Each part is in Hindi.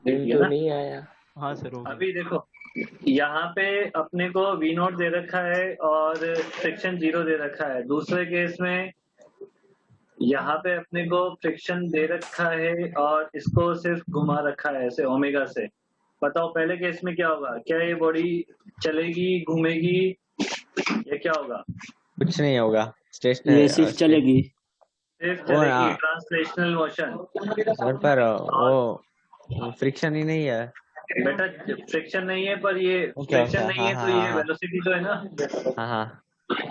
लिख अभी दिया तो ना। नहीं आया। हाँ सर हो गया। अभी देखो यहाँ पे अपने को वी नॉट दे रखा है और फ्रिक्शन 0 दे रखा है। दूसरे केस में यहाँ पे अपने को फ्रिक्शन दे रखा है और इसको सिर्फ घुमा रखा है ऐसे ओमेगा से। बताओ पहले केस में क्या होगा? क्या ये बॉडी चलेगी, घूमेगी, या क्या होगा? कुछ नहीं होगा, ये स्टेशनरी सिर्फ चलेगी। सिर्फ वो चलेगी, ट्रांसलेशनल मोशन। सर पर वो फ्रिक्शन ही नहीं है। बेटा फ्रिक्शन नहीं है, पर ये ओके फ्रिक्शन ओके, नहीं हाँ है हाँ तो हाँ ये हाँ वेलोसिटी तो है ना। हाँ हाँ।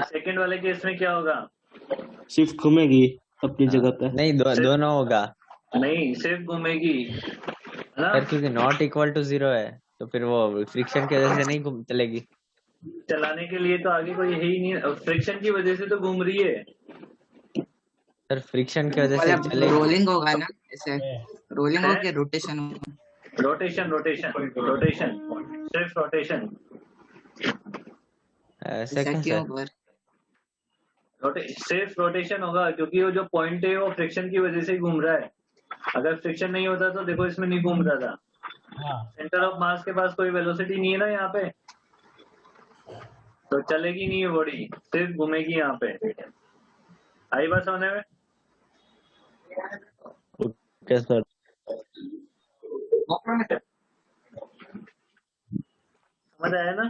सेकंड वाले केस में क्या होगा? सिर्फ घूमेगी अपनी हाँ, जगह पे। नहीं सिर्फ दोनों होगा नहीं, सिर्फ घूमेगी, है ना। सर, क्योंकि नॉट इक्वल टू 0 है, तो फिर वो फ्रिक्शन की वजह से नहीं घूम चलेगी। चलाने के लिए तो आगे कोई है ही नहीं, फ्रिक्शन की वजह से तो घूम रही है। सर फ्रिक्शन की वजह से मतलब चलेगी। रोलिंग होगा ना, ऐसे रोलिंग हो है के रोटेशन हो। रोटेशन रोटेशन रोटेशन, सिर्फ रोटेशन। ऐसे ऐसा क्या क्यों सर? पर? सिर्फ रोटेशन होगा क्योंकि वो जो पॉइंट है वो फ्रिक्शन की वजह से ही घूम रहा है। अगर फ्रिक्शन नहीं होता तो देखो इसमें नहीं घूम रहा था। सेंटर ऑफ मास के पास कोई वेलोसिटी नहीं है ना यहाँ पे, तो चलेगी नहीं बॉडी, सिर्फ घूमेगी यहाँ पे। आई बात समझ में? Okay sir. समझ आया ना?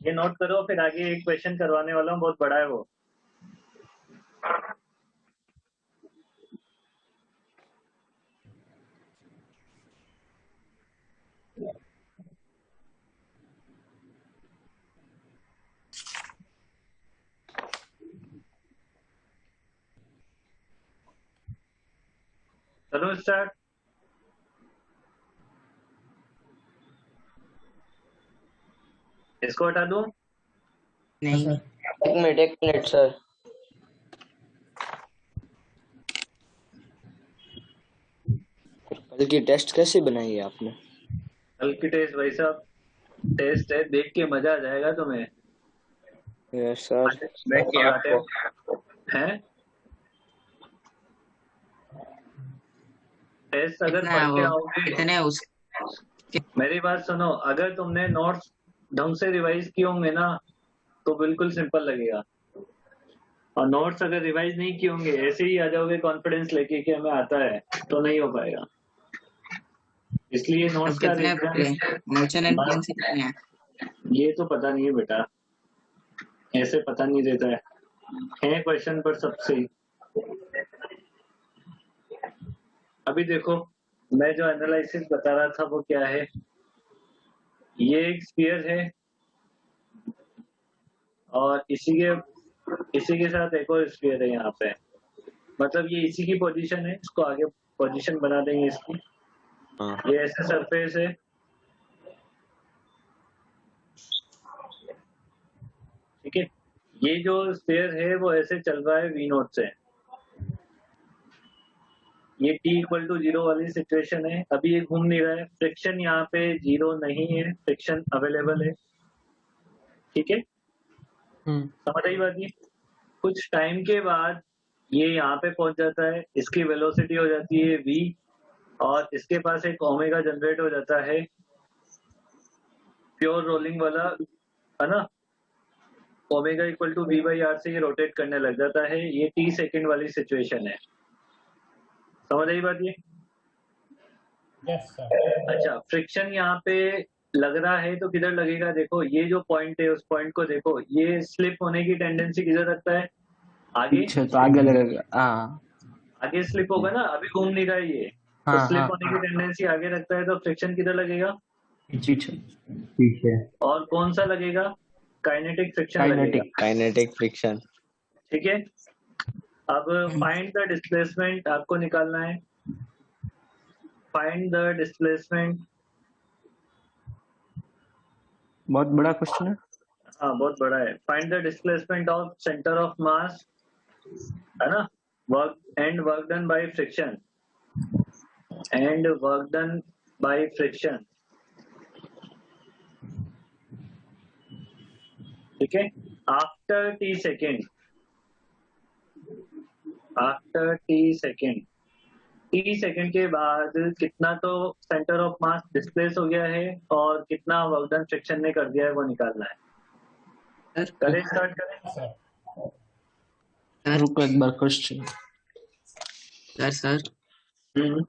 ये नोट करो, फिर आगे एक क्वेश्चन करवाने वाला हूँ, बहुत बड़ा है वो। चलो स्टार्ट। इसको हटा दूं? नहीं एक मिनट सर। कल की टेस्ट कैसे बनाई है आपने? कल की टेस्ट भाई साहब, टेस्ट है, देख के मजा आ जाएगा तुम्हें। Yes sir. बताते हैं टेस्ट अगर कितना पढ़ के वो आओगे। कितने उस मेरी बात सुनो, अगर तुमने नोट्स ढंग से रिवाइज किए होंगे ना तो बिल्कुल सिंपल लगेगा, और नोट्स अगर रिवाइज नहीं किए होंगे, ऐसे ही आ जाओगे कॉन्फिडेंस लेके कि हमें आता है, तो नहीं हो पाएगा। इसलिए अब नोट्स का कितने मोशन एंड प्लेन से कितने हैं? ये तो पता नहीं है बेटा, ऐसे पता नहीं रहता है क्वेश्चन पर सबसे। अभी देखो मैं जो एनालिसिस बता रहा था वो क्या है, ये एक स्फीयर है और इसी के साथ एक और स्फीयर है यहाँ पे, मतलब ये इसी की पोजीशन है, इसको आगे पोजीशन बना देंगे इसकी। हाँ ये ऐसे सरफेस है, ठीक है। ये जो स्फीयर है वो ऐसे चल रहा है वी नोट से, ये t इक्वल टू 0 वाली सिचुएशन है। अभी ये घूम नहीं रहा है, फ्रिक्शन यहाँ पे 0 नहीं है, फ्रिक्शन अवेलेबल है, ठीक है। समझ आई बात? ये कुछ टाइम के बाद ये यहाँ पे पहुंच जाता है, इसकी वेलोसिटी हो जाती है v, और इसके पास एक ओमेगा जनरेट हो जाता है, प्योर रोलिंग वाला, है ना। Omega equal to v by R से ये रोटेट करने लग जाता है। ये t सेकेंड वाली सिचुएशन है, समझ आई बात? ये अच्छा, फ्रिक्शन यहाँ पे लग रहा है तो किधर लगेगा? देखो ये जो पॉइंट है उस पॉइंट को देखो, ये स्लिप होने की टेंडेंसी किधर रखता है? आगे। पीछे तो आगे लगेगा। हाँ आगे स्लिप होगा ना, अभी घूम नहीं रहा है ये, तो हाँ स्लिप हाँ होने की टेंडेंसी आगे रखता है, तो फ्रिक्शन किधर लगेगा? पीछे पीछे। और कौन सा लगेगा? काइनेटिक फ्रिक्शन लगेगा, काइनेटिक फ्रिक्शन। ठीक है। अब फाइंड द डिस्प्लेसमेंट आपको निकालना है, फाइंड द डिस्प्लेसमेंट। बहुत बड़ा क्वेश्चन है। हाँ बहुत बड़ा है। Find the displacement of centre of मास, है ना, work and work done by friction, and work done by friction, ठीक है। After T second, after T second, T second के बाद कितना तो सेंटर ऑफ मास डिस्प्लेस हो गया है और कितना वर्क डन फ्रिक्शन ने कर दिया है वो निकालना है। सर करें, स्टार्ट करें। सर रुको एक बार क्वेश्चन। सर हम्म,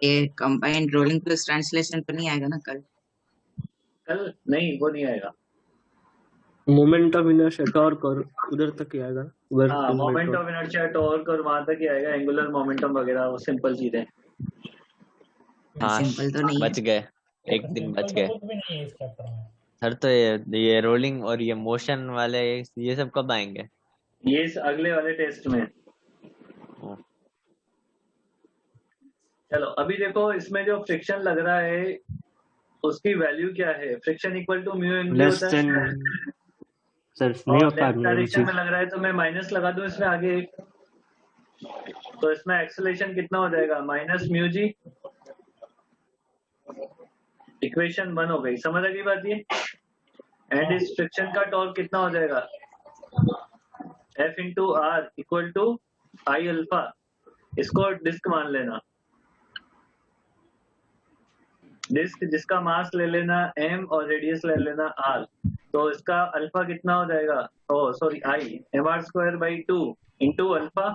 ये कंबाइंड रोलिंग प्लस ट्रांसलेशन तो नहीं आएगा ना कल? कल नहीं, वो नहीं आएगा। मोमेंट ऑफ इनर्शिया टॉर्क और उधर तक ही आएगा, हाँ, मोमेंट ऑफ इनर्शिया, टॉर्क और वहां तक ही आएगा, एंगुलर मोमेंटम वगैरह वो सिंपल चीजें। हाँ सिंपल तो नहीं है। बच गए, एक दिन बच गए। कुछ भी नहीं है इस चैप्टर में। सर तो ये रोलिंग और ये मोशन वाले ये सब कब आएंगे? ये इस अगले वाले टेस्ट में। ओ, चलो अभी देखो, इसमें जो फ्रिक्शन लग रहा है उसकी वैल्यू क्या है? Friction equal to mu M less होता देन है सर नहीं और होता लेफ्ट डायरेक्शन में लग रहा है तो मैं माइनस लगा दूं इसमें आगे एक, तो इसमें एक्सेलेरेशन कितना हो जाएगा? माइनस म्यू जी। इक्वेशन 1 हो गई, समझ आ गई बात ये? एंड इस फ्रिक्शन का टॉर्क कितना हो जाएगा? F into R equal to I alpha. इसको डिस्क मान लेना, डिस्क जिसका मास ले लेना m और रेडियस ले लेना r, तो इसका अल्फा कितना हो जाएगा? Oh sorry, I mr square by 2 into alpha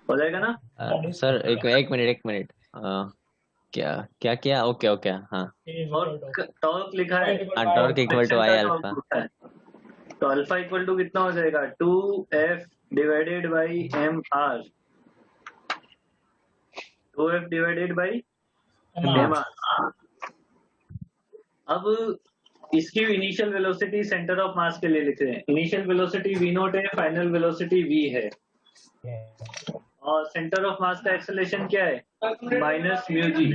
हो जाएगा ना? सर एक मिनट क्या क्या क्या ओके ओके हाँ और टॉर्क लिखा है, torque equal to I alpha. तो अल्फा इक्वल टू कितना हो जाएगा? 2f divided by M R, 2f divided by M R. अब इसकी initial velocity center of mass के लिए लिख रहे हैं। इनिशियल वेलोसिटी v नॉट है, फाइनल वेलोसिटी v है, और सेंटर ऑफ मास का एक्सेलरेशन क्या है? Minus mu G.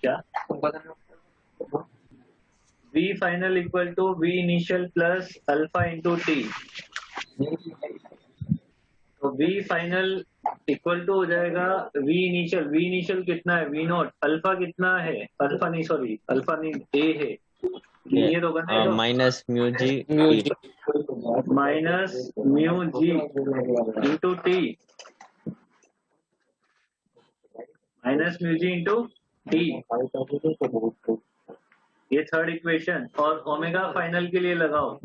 क्या? v final equal to v initial plus alpha into T. तो v फाइनल इक्वल टू हो जाएगा v इनिशियल। v इनिशियल कितना है? v not. अल्फा कितना है? अल्फा नहीं, सॉरी अल्फा नहीं, a है, ये होगा ना, minus mu G minus mu G into T, minus mu G into T, ये थर्ड इक्वेशन। और ओमेगा फाइनल के लिए लगाओ,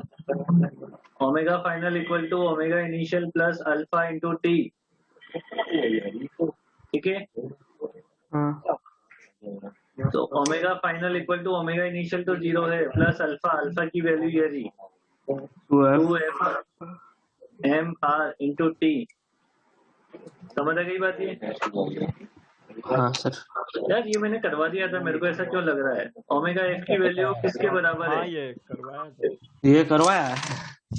omega final equal to omega initial plus alpha into T. ठीक है, हाँ तो omega final equal to omega initial तो 0 है, प्लस अल्फा, अल्फा की वैल्यू ये रही 2f M R into T. समझ आ गई बात ये? हाँ सर। यार ये मैंने करवा दिया था, मेरे को ऐसा क्यों लग रहा है? ओमेगा एफ की वैल्यू किसके बराबर है? ये करवाया है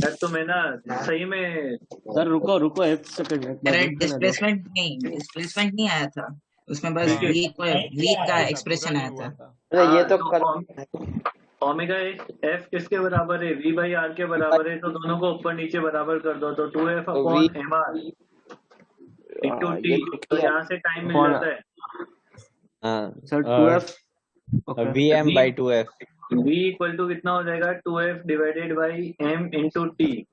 यार तो मैं ना सही में, सर। रुको रुको एक सेकंड, एक बार अरे रुकने दो। डिस्प्लेसमेंट नहीं आया था उसमें, बस v का एक्सप्रेशन आया था। अरे ये तो ओमेगा एफ किसके बराबर है? v बाई आर के बराबर है, तो दोनों को ऊपर नीचे बराबर कर दो, तो 2f upon M R into T. तो यहाँ से टाइम मिल जाता है sir 2f V M by 2f। v equal to कितना हो जाएगा? 2f divided by m into T.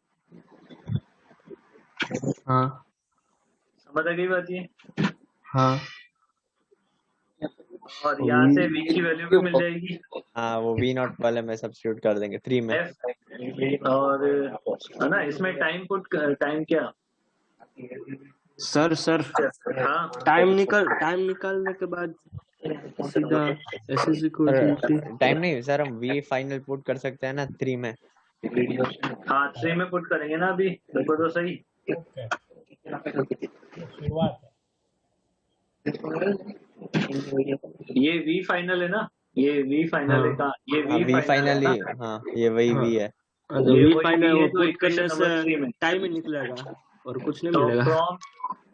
हाँ समझ आ गई बात ये? हाँ और यहाँ से v की वैल्यू भी मिल जाएगी, हाँ वो वी नॉट वाले में सब्स्टिट्यूट कर देंगे 3 में। f और है ना, इसमें टाइम पुट, टाइम क्या? सर हाँ टाइम निकालने के बाद सीधा एस टाइम नहीं सर, हम वी फाइनल पुट कर सकते हैं ना 3 में। हाँ 3 में पुट करेंगे ना, अभी देखो तो सही। शुरुआत ये v फाइनल है ना, ये v फाइनल है कहाँ? ये वी फाइनल ही, हाँ ये वही वी है। वी वही फाइनल V है वो जो पुट इक्वेशन करने नंबर 3 से में। टाइम ही निकलेगा और कुछ नहीं तो मिलेगा। फ्रॉम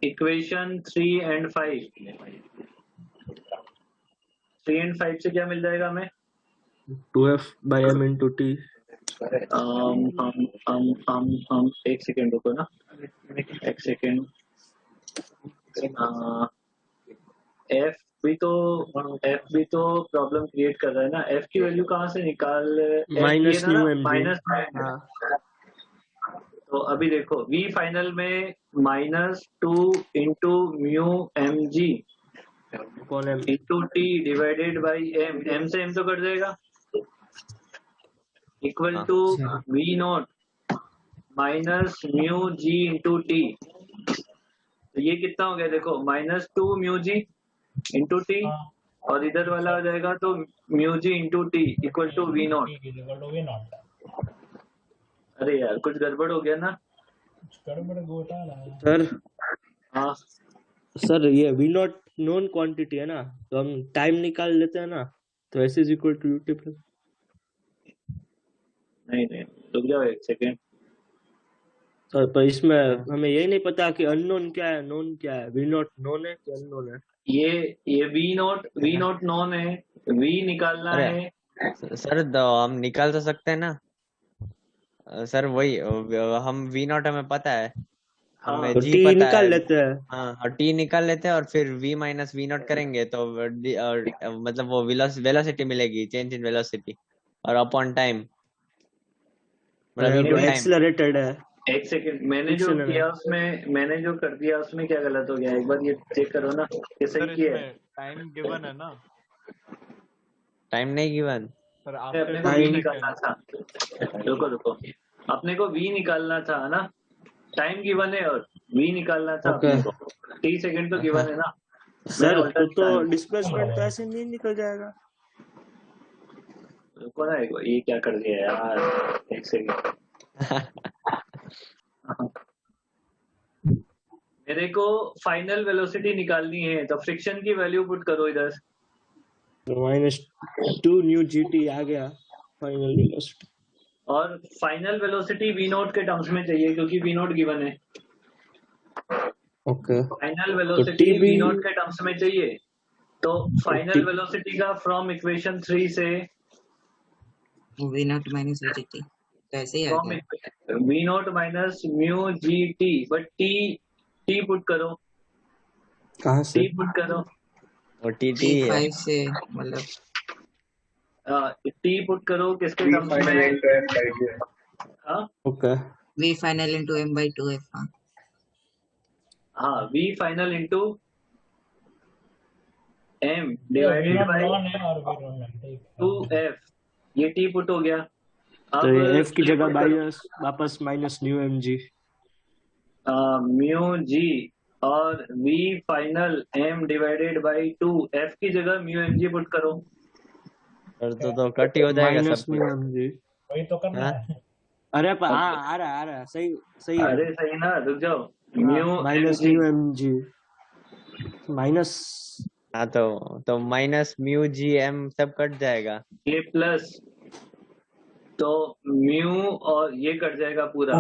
इक्वेशन 3 एंड 5 से क्या मिल जाएगा हमें? 2f by m into t। हम एक सेकेंड रुको ना, एक सेकेंड। एफ भी तो प्रॉब्लम क्रिएट कर रहा है ना। एफ की वैल्यू कहाँ से निकाल? माइनस म्यू एम माइनस, तो अभी देखो v फाइनल में -2 × μ mg कौन है? Into T divided by m से m तो कट जाएगा इक्वल हाँ। To v naught minus mu G into T. तो ये कितना हो गया देखो -2 म्यू जी इंटू टी हाँ और इधर वाला हो जाएगा तो mu G into T equal to V naught. Equal to V naught. अरे यार कुछ गड़बड़ हो गया ना। कुछ गड़बड़ घोटाला है। सर हाँ सर ये वी नॉट नॉन क्वांटिटी है ना, तो हम टाइम निकाल लेते हैं ना, तो S is equal to UT plus. नहीं नहीं रुक जाओ एक सेकेंड। सर पर इसमें हमें यही नहीं पता कि अननोन क्या है नोन क्या है, वी नॉट नोन है कि अननोन है। ये वी नॉट नॉन है, वी निकालना अरे है। सर हम निकाल तो सकते हैं ना सर, वही हम वी नॉट हमें पता है, हमें तो जी टी पता निकाल है। लेते हैं। हाँ और टी निकाल लेते हैं और फिर v माइनस वी नॉट करेंगे तो मतलब वो वेलोसिटी मिलेगी, चेंज इन वेलोसिटी और अपॉन टाइम मतलब इनटू टाइम। एक्सेलरेटेड है। एक सेकेंड मैंने जो Dictionary किया उसमें मैंने जो कर दिया उसमें क्या गलत हो गया एक बार ये चेक करो ना कि सर सही किया है। इसमें टाइम गिवन है ना टाइम नहीं गिवन। सर, अपने को आफ्टर v 2 निकालना सेकंड। था। रुको अपने को v निकालना था ना, टाइम गिवन है और v निकालना था Okay. अपने को। 30 सेकंड तो गिवन है ना। सर उल्टा तो निकाल- डिस्प्लेसमेंट तो ऐसे नहीं निकल जाएगा। रुको ना ये क्या कर दिया यार एक सेकंड। मेरे को फाइनल वेलोसिटी निकालनी है तो फ्रिक्शन की वैल्यू पुट करो इधर। -2 न्यू जीटी आ गया फाइनल वेलोसिटी। और फाइनल वेलोसिटी वी नॉट के टर्म्स में चाहिए क्योंकि वी नॉट गिवन है। Okay final velocity TB V naught के टर्म्स में चाहिए तो फाइनल T- वेलोसिटी का फ्रॉम इक्वेशन 3 से V naught minus V G T तो ऐसे ही आ फ्रॉम गया। V naught minus mu G T but T put करो, कहाँ से? टी पुट करो, वो टी टी है। 5 से मतलब टी पुट करो किसके टर्म्स में? हाँ okay V final into m by 2f। हाँ V final into M V divided naught by known है और वी नॉट ठीक है। 2f। ये टी पुट हो गया। तो ये एफ की ये जगह put करो, माइनस वापस minus mu M G. Mu G और v final m divided by 2 f की जगह म्यू एम जी पुट करो। सर तो कट ही हो जाएगा माइनस सब न्यू कुछ। M G. वही तो करना हाँ? है। अरे हाँ आ रहा है सही सही है। अरे सही ना रुक जाओ mu minus mu M G minus हाँ तो माइनस म्यू जी एम सब कट जाएगा। ये प्लस तो म्यू और ये कट जाएगा पूरा।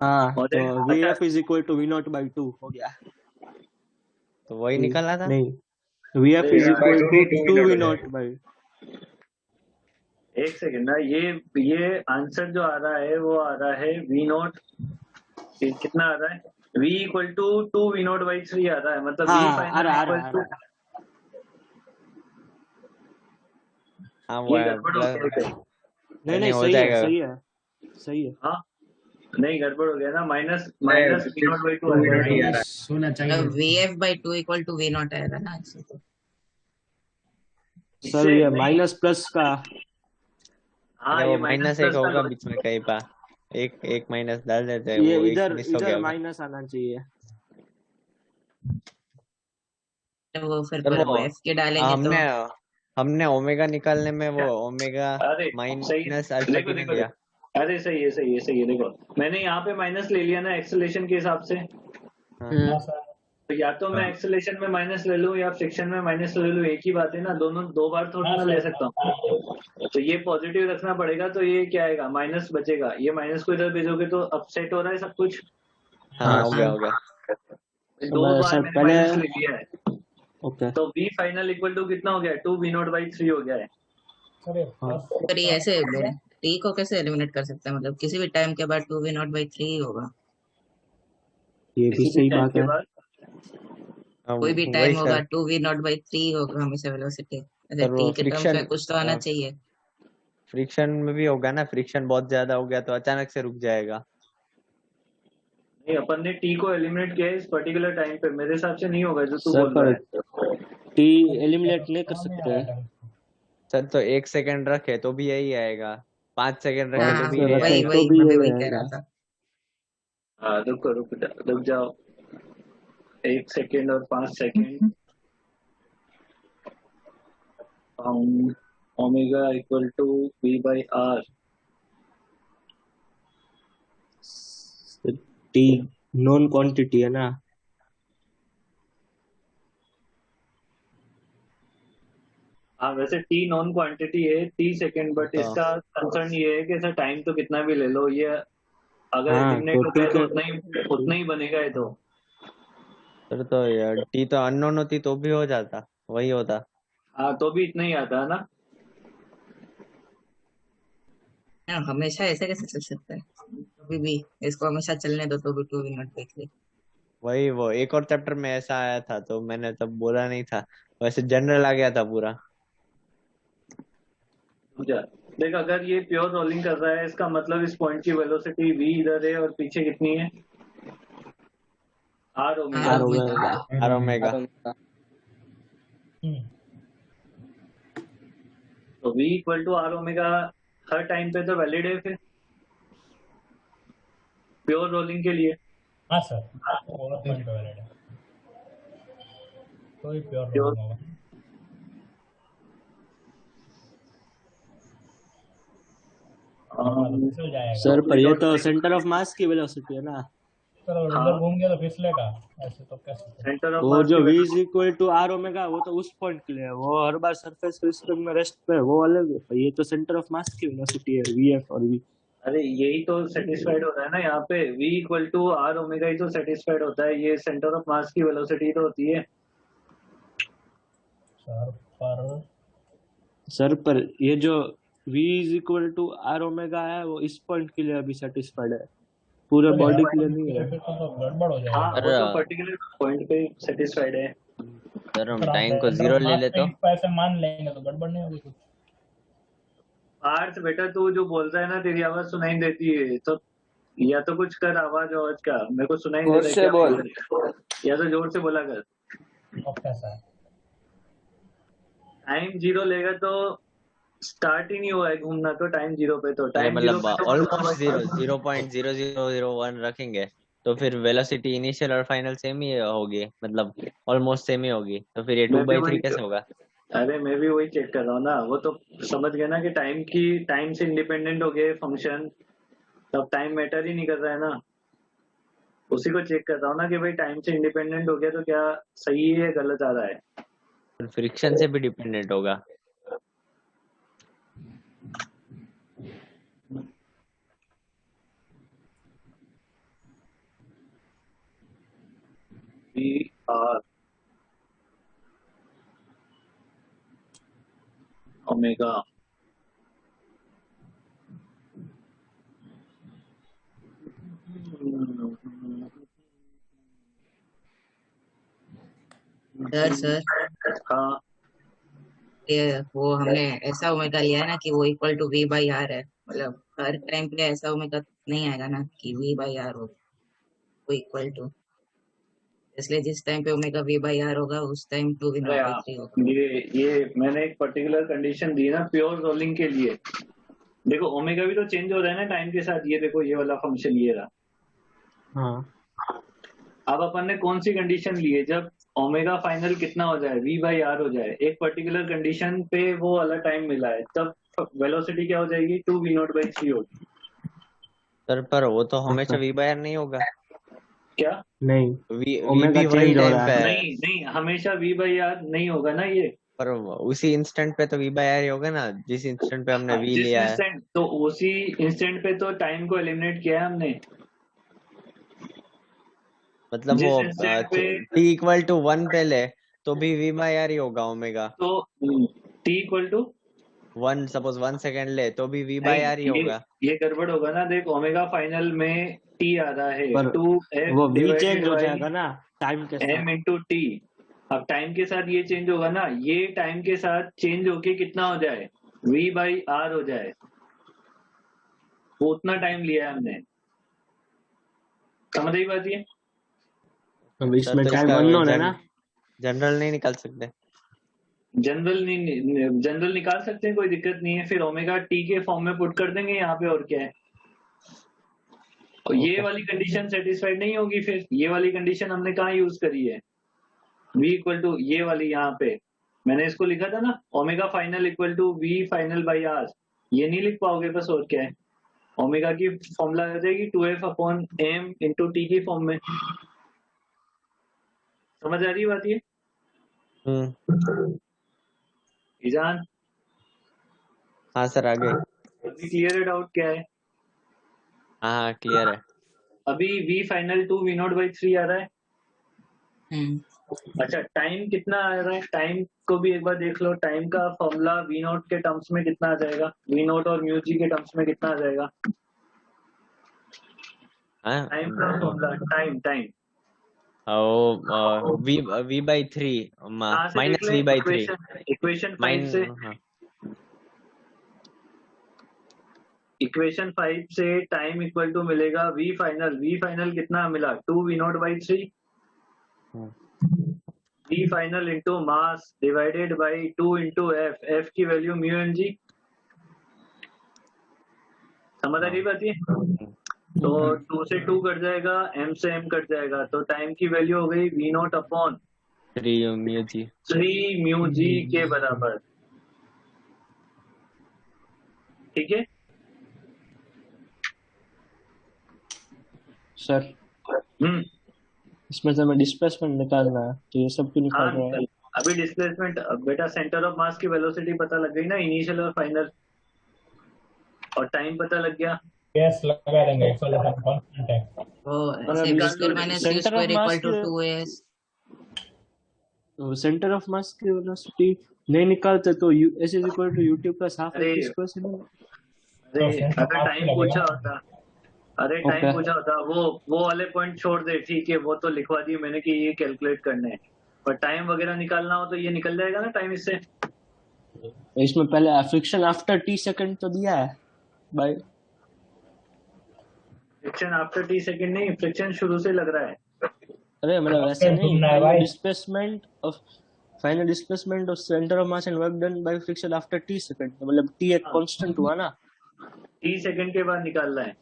हाँ और तो then- V F is equal to V naught by 2 हो गया। तो वही निकाला था। नहीं V F is equal to 2 V naught by. एक सेकेंड ना ये आंसर जो आ रहा है वो आ रहा है वी नॉट कितना आ रहा है v equal to 2 V naught by 3 आ रहा है मतलब v हाँ आ फाइनल रहा इक्वल टू हाँ वो ये है गड़बड़ हो गया क्या? नहीं नहीं, हो सही है जाएगा। सही है सही है। हाँ नहीं गड़बड़ हो गया ना माइनस वी नॉट बाई 2 आ गया। होना चाहिए। V F by 2 equal to V naught आएगा ना ऐसे तो। सर इससे ये नहीं- माइनस प्लस का हाँ अरे ये वो माइनस एक प्लस का होगा logic- बीच में कहीं पा एक माइनस डाल देते हैं, ये वो एक इधर मिस हो इधर गया होगा। माइनस आना चाहिए। तो वो फिर सर वो एफ के डालेंगे तो हमने ओमेगा निकालने में वो ओमेगा अरे सही माइनस अल्फा देखो क्यों नहीं देखो लिया? अरे सही है देखो मैंने यहाँ पे माइनस ले लिया ना एक्सेलेरेशन के हिसाब से। हाँ सर। तो या तो मैं एक्सेलेरेशन में माइनस ले लूं या फ्रिक्शन में माइनस ले लूं, एक ही बात है ना, दोनों दो बार थोड़ी हाँ ना सर। ले सकता हूँ। तो ये पॉजिटिव रखना पड़ेगा तो ये क्या आएगा माइनस बचेगा, ये माइनस को इधर भेजोगे तो अपसेट हो रहा है सब कुछ। हाँ हो गया हो गया। दो मैं बार सर मैंने पहले- माइनस ले लिया है ओके तो v फाइनल इक्वल टू कितना हो गया 2 v नॉट बाई 3 हो गया है। सर ये हाँ। फिर ये ऐसे टी को कैसे एलिमिनेट कर सकते हैं, मतलब किसी भी टाइम के बाद 2 वी नॉट बाई 3 होगा। ये भी किसी सही भी टाइम बात के है। बाद हाँ, कोई भी वही टाइम होगा सर। 2 वी नॉट बाई 3 होगा हमेशा वेलोसिटी। ऐसे सर, वो टी के टर्म्स friction- में कुछ तो आना हाँ। चाहिए। फ्रिक्शन में भी होगा ना, फ्रिक्शन बहुत ज्यादा हो गया तो अचानक से रुक जाएगा। नहीं, अपन ने टी को एलिमिनेट किया है इस पर्टिकुलर टाइम पे, मेरे हिसाब से नहीं होगा जो तू सर बोल रहा पर है। टी एलिमिनेट नहीं कर काम नहीं आ सकते रहा हैं। ढंग से। सर तो 1 सेकंड रखे तो भी यही आएगा, 5 सेकंड रखे तो हाँ भी से यही रखे वही आएगा। तो वही भी मैं भी यही वही कह रहा आएगा। था। हाँ रुक जाओ 1 सेकंड और 5 second. Omega equal to V by R. T known quantity है ना। हाँ वैसे टी नॉन क्वांटिटी है 30 सेकंड, बट तो इसका कंसर्न ये है कि सर टाइम तो कितना भी ले लो, ये अगर हाँ एलिमिनेट तो होता टी है तो के उतना ही बनेगा ये तो। सर तो यार टी तो अननोन होती तो भी हो जाता, वही होता। हाँ तो भी इतना ही आता है ना। हाँ, हमेशा ऐसे कैसे चल सकता है? कभी भी इसको हमेशा चलने दो तो भी 2 मिनट देख ले। वही वो एक और चैप्टर में ऐसा आया था तो मैंने तब बोला नहीं था, वैसे जनरल आ गया था पूरा। समझा? देख अगर ये प्योर रोलिंग कर रहा है इसका मतलब इस पॉइंट की वेलोसिटी v इधर है और पीछे कितनी है r omega. R omega. Omega. R omega. Hmm, तो v equal to r omega हर टाइम पे तो वैलिड है फिर प्योर रोलिंग के लिए। हाँ सर, ओवर पॉइंट पे वैलिड है, कोई प्योर प्योर रोलिंग होगा। वरना तो फिसल जाएगा। सर पर ये तो सेंटर ऑफ मास की वेलोसिटी है ना। सर अगर हाँ उधर घूम गया तो फिसलेगा, ऐसे तो कैसे फिसलेगा? सेंटर ऑफ वो मास जो की v is equal to R omega वो तो उस पॉइंट के लिए है, वो हर बार सरफेस सिस्टम में रेस्ट पे है, वो अलग है। पर ये तो सेंटर ऑफ मास की वेलोसिटी है vf और v। अरे यही तो सेटिस्फाइड होता है ना यहाँ पे, v equal to r omega ही तो सेटिस्फाइड होता है, ये सेंटर ऑफ मास की वेलोसिटी तो होती है। सर पर सर पर ये जो v is equal to R omega है वो इस पॉइंट के लिए अभी सेटिस्फाइड है, पूरे सर बॉडी यार के लिए नहीं है। फिर तो गड़बड़ हो हाँ जाएगा। सर वो तो पर्टिकुलर पॉइंट पे सेटिस्फाइड है। सर हम सर हम टाइम को सेंटर जीरो ऑफ ले मास ले पे तो। इसको ऐसे मान लेंगे तो गड़बड़ नहीं होगी कुछ। आर्ट्स बेटा तू जो बोलता है ना तेरी आवाज सुनाई देती है, तो या तो कुछ कर आवाज आवाज का, मेरे को सुनाई जोर देता है से क्या बोल। बोल रहा है, या तो जोर से बोला कर। अब कैसा है? टाइम जीरो लेगा तो स्टार्ट ही नहीं हुआ है घूमना, तो टाइम जीरो पे तो अरे टाइम जीरो मतलब पे तो ऑलमोस्ट जीरो, 0.0001 रखेंगे तो फिर वेलोसिटी इनिशियल और फाइनल सेम ही होगी, मतलब ऑलमोस्ट सेम ही होगी, तो फिर ये टू मैं भी बाई थ्री वही कैसे होगा? अरे मैं भी वही चेक कर रहा हूँ ना, वो तो समझ गया ना कि टाइम से इंडिपेंडेंट हो गए फंक्शन, तब टाइम मैटर ही नहीं कर रहा है ना। उसी को चेक कर रहा हूँ ना कि भाई टाइम से इंडिपेंडेंट हो गया तो क्या सही है गलत आ रहा है। फ्रिक्शन से भी डिपेंडेंट होगा। वी आर ओमेगा सर हाँ ये वो हमने ऐसा ओमेगा लिया है ना कि वो equal to v by R है, मतलब हर टाइम पे ऐसा ओमेगा नहीं आएगा ना कि v बाई आर हो वो इक्वल टू, इसलिए जिस टाइम पे ओमेगा v बाई आर होगा उस टाइम 2 v अरे नॉट बाई हाँ, 3 होगा। ये मैंने एक पर्टिकुलर कंडीशन दी ना प्योर रोलिंग के लिए। देखो ओमेगा भी तो चेंज हो रहा है ना टाइम के साथ, ये देखो ये वाला फंक्शन ये रहा। हाँ अब अपन ने कौन सी कंडीशन ली है, जब ओमेगा फाइनल कितना हो जाए v बाई आर हो जाए, एक पर्टिकुलर कंडीशन पे वो वाला टाइम मिला है, तब वेलोसिटी क्या हो जाएगी 2v0/3 होगी। सर पर वो तो हमेशा सर वी बाय आर नहीं होगा, क्या? नहीं, वी ओमेगा भी वही चेंज हो टाइम रहा पे है। है, नहीं नहीं हमेशा v बाई आर नहीं होगा ना ये। पर उसी इंस्टेंट पे तो वी बाय आर ही होगा ना, जिस इंस्टेंट पे हमने वी जिस लिया है। इंस्टेंट तो उसी इंस्टेंट पे तो टाइम को एलिमिनेट किया है हमने, मतलब वो जिस इंस्टेंट पे टी इक्वल टू 1 पे ले तो भी वी बाय आर ही होगा ओमेगा। तो t equal to 1 suppose 1 second ले तो भी वी बाय नहीं, आर ही होगा। ये गड़बड़ होगा ना। देख ओमेगा फाइनल में t आ रहा है पर 2f वो v चेंज डिवाइडेड हो बाई जाएगा ना टाइम के साथ। m into T. अब टाइम के साथ ये चेंज होगा ना, ये टाइम के साथ चेंज होके कितना हो जाए v बाई आर हो जाए, वो उतना टाइम लिया है हमने। समझ रही बात ये? अब सर इसमें तो टाइम इसका अननोन है ना। जनरल नहीं निकाल सकते? जनरल निकाल सकते हैं, कोई दिक्कत नहीं है, फिर ओमेगा टी के फॉर्म में पुट कर देंगे यहाँ पे, और क्या है। और ये वाली कंडीशन सेटिस्फाइड नहीं होगी, फिर ये वाली कंडीशन हमने कहाँ यूज करी है, v इक्वल टू ये वाली, यहाँ पे मैंने इसको लिखा था ना, omega final equal to v final by R. ये नहीं लिख पाओगे बस, और क्या है। ओमेगा की फॉर्मूला आ जाएगी 2f upon m into T की फॉर्म में। समझ आ रही है बात ये? ईजान हाँ सर, आ गए। अभी क्लियर है? डाउट क्या है? हाँ क्लियर है। अभी v final to v naught by 3 आ रहा है। हम्म। अच्छा, टाइम कितना आ रहा है, टाइम को भी एक बार देख लो। टाइम का फॉर्मूला वी नॉट के टर्म्स में कितना आ जाएगा, वी नॉट और म्यू जी के टर्म्स में कितना आ जाएगा? हाँ टाइम का फॉर्मूला, टाइम वी बाई 3 कहाँ से देख माइनस ले? वी बाई 3 इक्वेशन 5 से, इक्वेशन 5 से टाइम इक्वल टू मिलेगा वी फाइनल कितना मिला, 2 V naught by 3 V final into mass divided by 2 into F की वैल्यू म्यू एम जी। समझ आ रही बात ये? तो 2 से 2 कट जाएगा, m से m कट जाएगा, तो टाइम की वैल्यू हो गई v not upon 3 mu G 3 mu G के बराबर। ठीक है सर हम्म, इसमें से हमें डिस्प्लेसमेंट निकालना है, तो ये सब क्यों निकाल हाँ रहा है? अभी डिस्प्लेसमेंट, बेटा सेंटर ऑफ मास की वेलोसिटी पता लग गई ना, इनिशियल और फाइनल, और टाइम पता लग गया। केस लगा देंगे, एक्सेलरेशन कांस्टेंट है। वो मतलब ऐसे v square minus u center of square mass equal to के- 2as। तो सेंटर ऑफ मास की वेलोसिटी नहीं निकालते तो s is equal to ut plus half अरे, s स्क्वायर से नहीं? अरे तो center अगर mass टाइम लगेगा पूछा ना। होता, अरे टाइम Okay. पूछा होता, वो वाले पॉइंट छोड़ दे, ठीक है, वो तो लिखवा दिए मैंने कि ये कैलकुलेट करने हैं, पर टाइम वगैरह निकालना हो तो ये निकल जाएगा ना टाइम इससे। इसमें पहले फ्रिक्शन आफ्टर t सेकंड तो दिया है by. Friction after T second नहीं, फ्रिक्शन शुरू से लग रहा है। अरे मतलब ऐसे Constant नहीं, ढूंढना है भाई। Final displacement of centre of mass and work done by friction after t second, मतलब t एक कांस्टेंट हुआ ना। टी सेकंड के बाद निकालना है।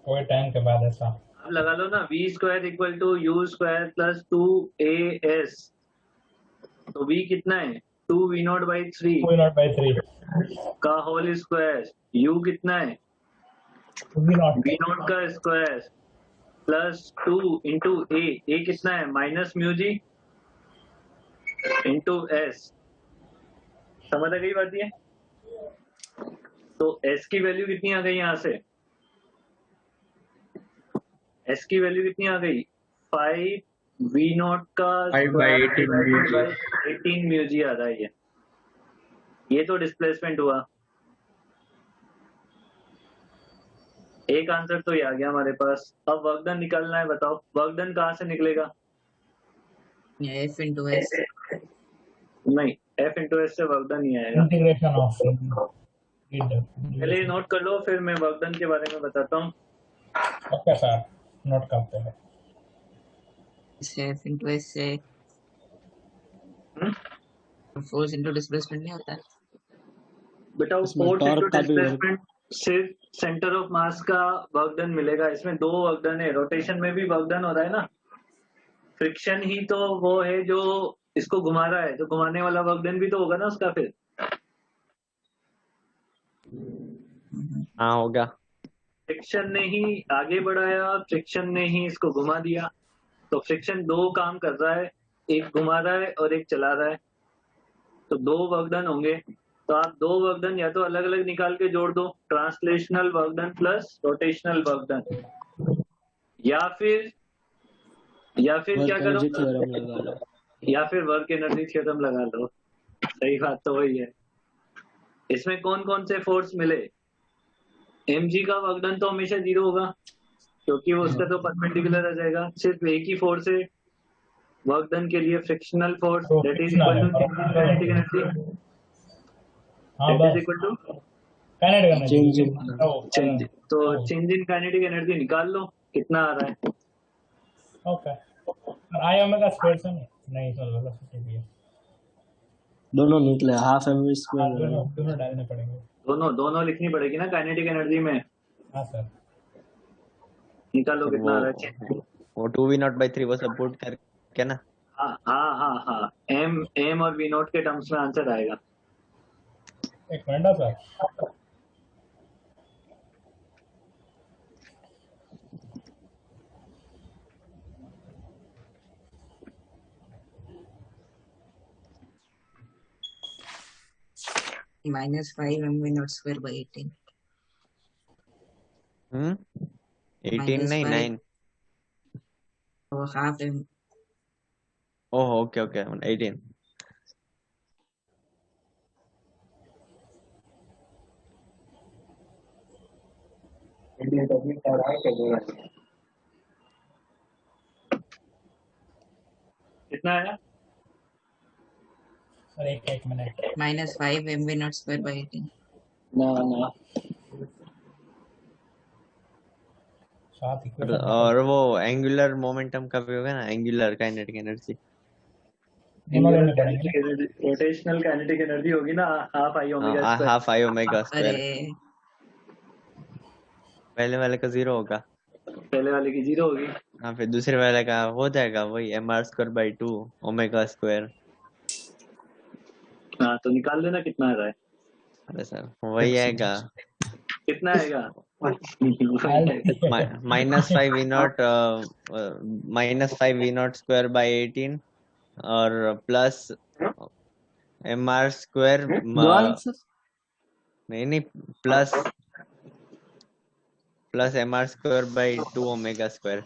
कोई टाइम के बाद ऐसा। अब लगा लो ना, v square equal to U square plus 2as, तो v कितना है, 2 v naught by 3 2 naught by 3 का होल स्क्वायर, u कितना है, v नॉट v नॉट का स्क्वायर प्लस 2 इंटू a कितना है, minus mu G into s। समझ आ गई बात ये? तो s की वैल्यू कितनी आ गई यहाँ से, s की वैल्यू कितनी आ गई, 5 v नॉट का 18 म्यू जी आ रहा है। ये तो डिस्प्लेसमेंट हुआ। एक आंसर तो ये आ गया हमारे पास। अब वर्क डन निकालना है, बताओ वर्क डन कहाँ से निकलेगा? f into s। नहीं, f इंटू एस से वर्क डन नहीं आएगा। इंटीग्रेशन ऑफ पहले ये नोट कर लो, फिर मैं वर्क डन के बारे में बताता हूँ। ओके सर, नोट करते हैं। इसे f into s से फोर्स इंटू डिस्प्लेसमेंट नहीं होता है। बेटा वो इसमें फोर्स इंटू टॉर्क का भी वर्क, डिस्प्लेसमेंट सिर्फ सेंटर ऑफ मास का वर्क डन मिलेगा। इसमें दो वर्क डन है, रोटेशन में भी वर्क डन हो रहा है ना, फ्रिक्शन ही तो वो है जो इसको घुमा रहा है, तो घुमाने वाला वर्क डन भी तो होगा ना उसका फिर। हाँ होगा। फ्रिक्शन ने ही आगे बढ़ाया, फ्रिक्शन ने ही इसको घुमा दिया, तो फ्रिक्शन दो काम कर रहा है, एक घुमा रहा है और एक चला रहा है, तो दो वर्क डन होंगे। तो आप दो वर्क डन या तो अलग अलग निकाल के जोड़ दो, translational work done plus rotational work done, या फिर क्या करो, थ्योरम लगा लो। या फिर वर्क एनर्जी थ्योरम लगा लो। सही बात तो वही है। इसमें कौन कौन से फोर्स मिले, mg का वर्क डन तो हमेशा 0 होगा क्योंकि वो उसका तो परपेंडिकुलर आ जाएगा। सिर्फ एक ही फोर्स है वर्क डन के लिए, frictional force, that is equal to हाँ equal to kinetic energy change in change तो चेंज इन काइनेटिक एनर्जी निकाल लो कितना आ रहा है। ओके, और आई ओमेगा स्क्वायर से नहीं सर वेलोसिटी भी है। दोनों निकले हाफ एम वी हाँ, स्क्वायर दोनों डालने पड़ेंगे। दोनों लिखनी पड़ेगी ना काइनेटिक एनर्जी में। हाँ सर, निकालो फिर कितना आ रहा है change। वो 2v0/3 वो सब पुट करके ना। हाँ एम और वी नोट के टर्म्स में आंसर आएगा। एक minute sir. -5 mv naught square by 18 18 नहीं 5 9। और half M oh okay okay 18। कितना आया? सर एक minute. -5 mv naught square by 18 ना 7 इक्वेशन और वो एंगुलर मोमेंटम का भी होगा ना, एंगुलर काइनेटिक एनर्जी। दोनों लेने पड़ेंगे। रोटेशनल काइनेटिक एनर्जी होगी ना half I omega square. Half I omega square. अरे पहले वाले का 0 होगा। पहले वाले की 0 होगी। हाँ फिर दूसरे वाले का हो जाएगा वही mr²/2 ओमेगा स्क्वायर। हाँ तो निकाल लेना कितना आ रहा है। अरे सर वही आएगा कितना आएगा? -5v0 और प्लस mr² दो आंसर नहीं प्लस mr²/2 ओमेगा स्क्वायर।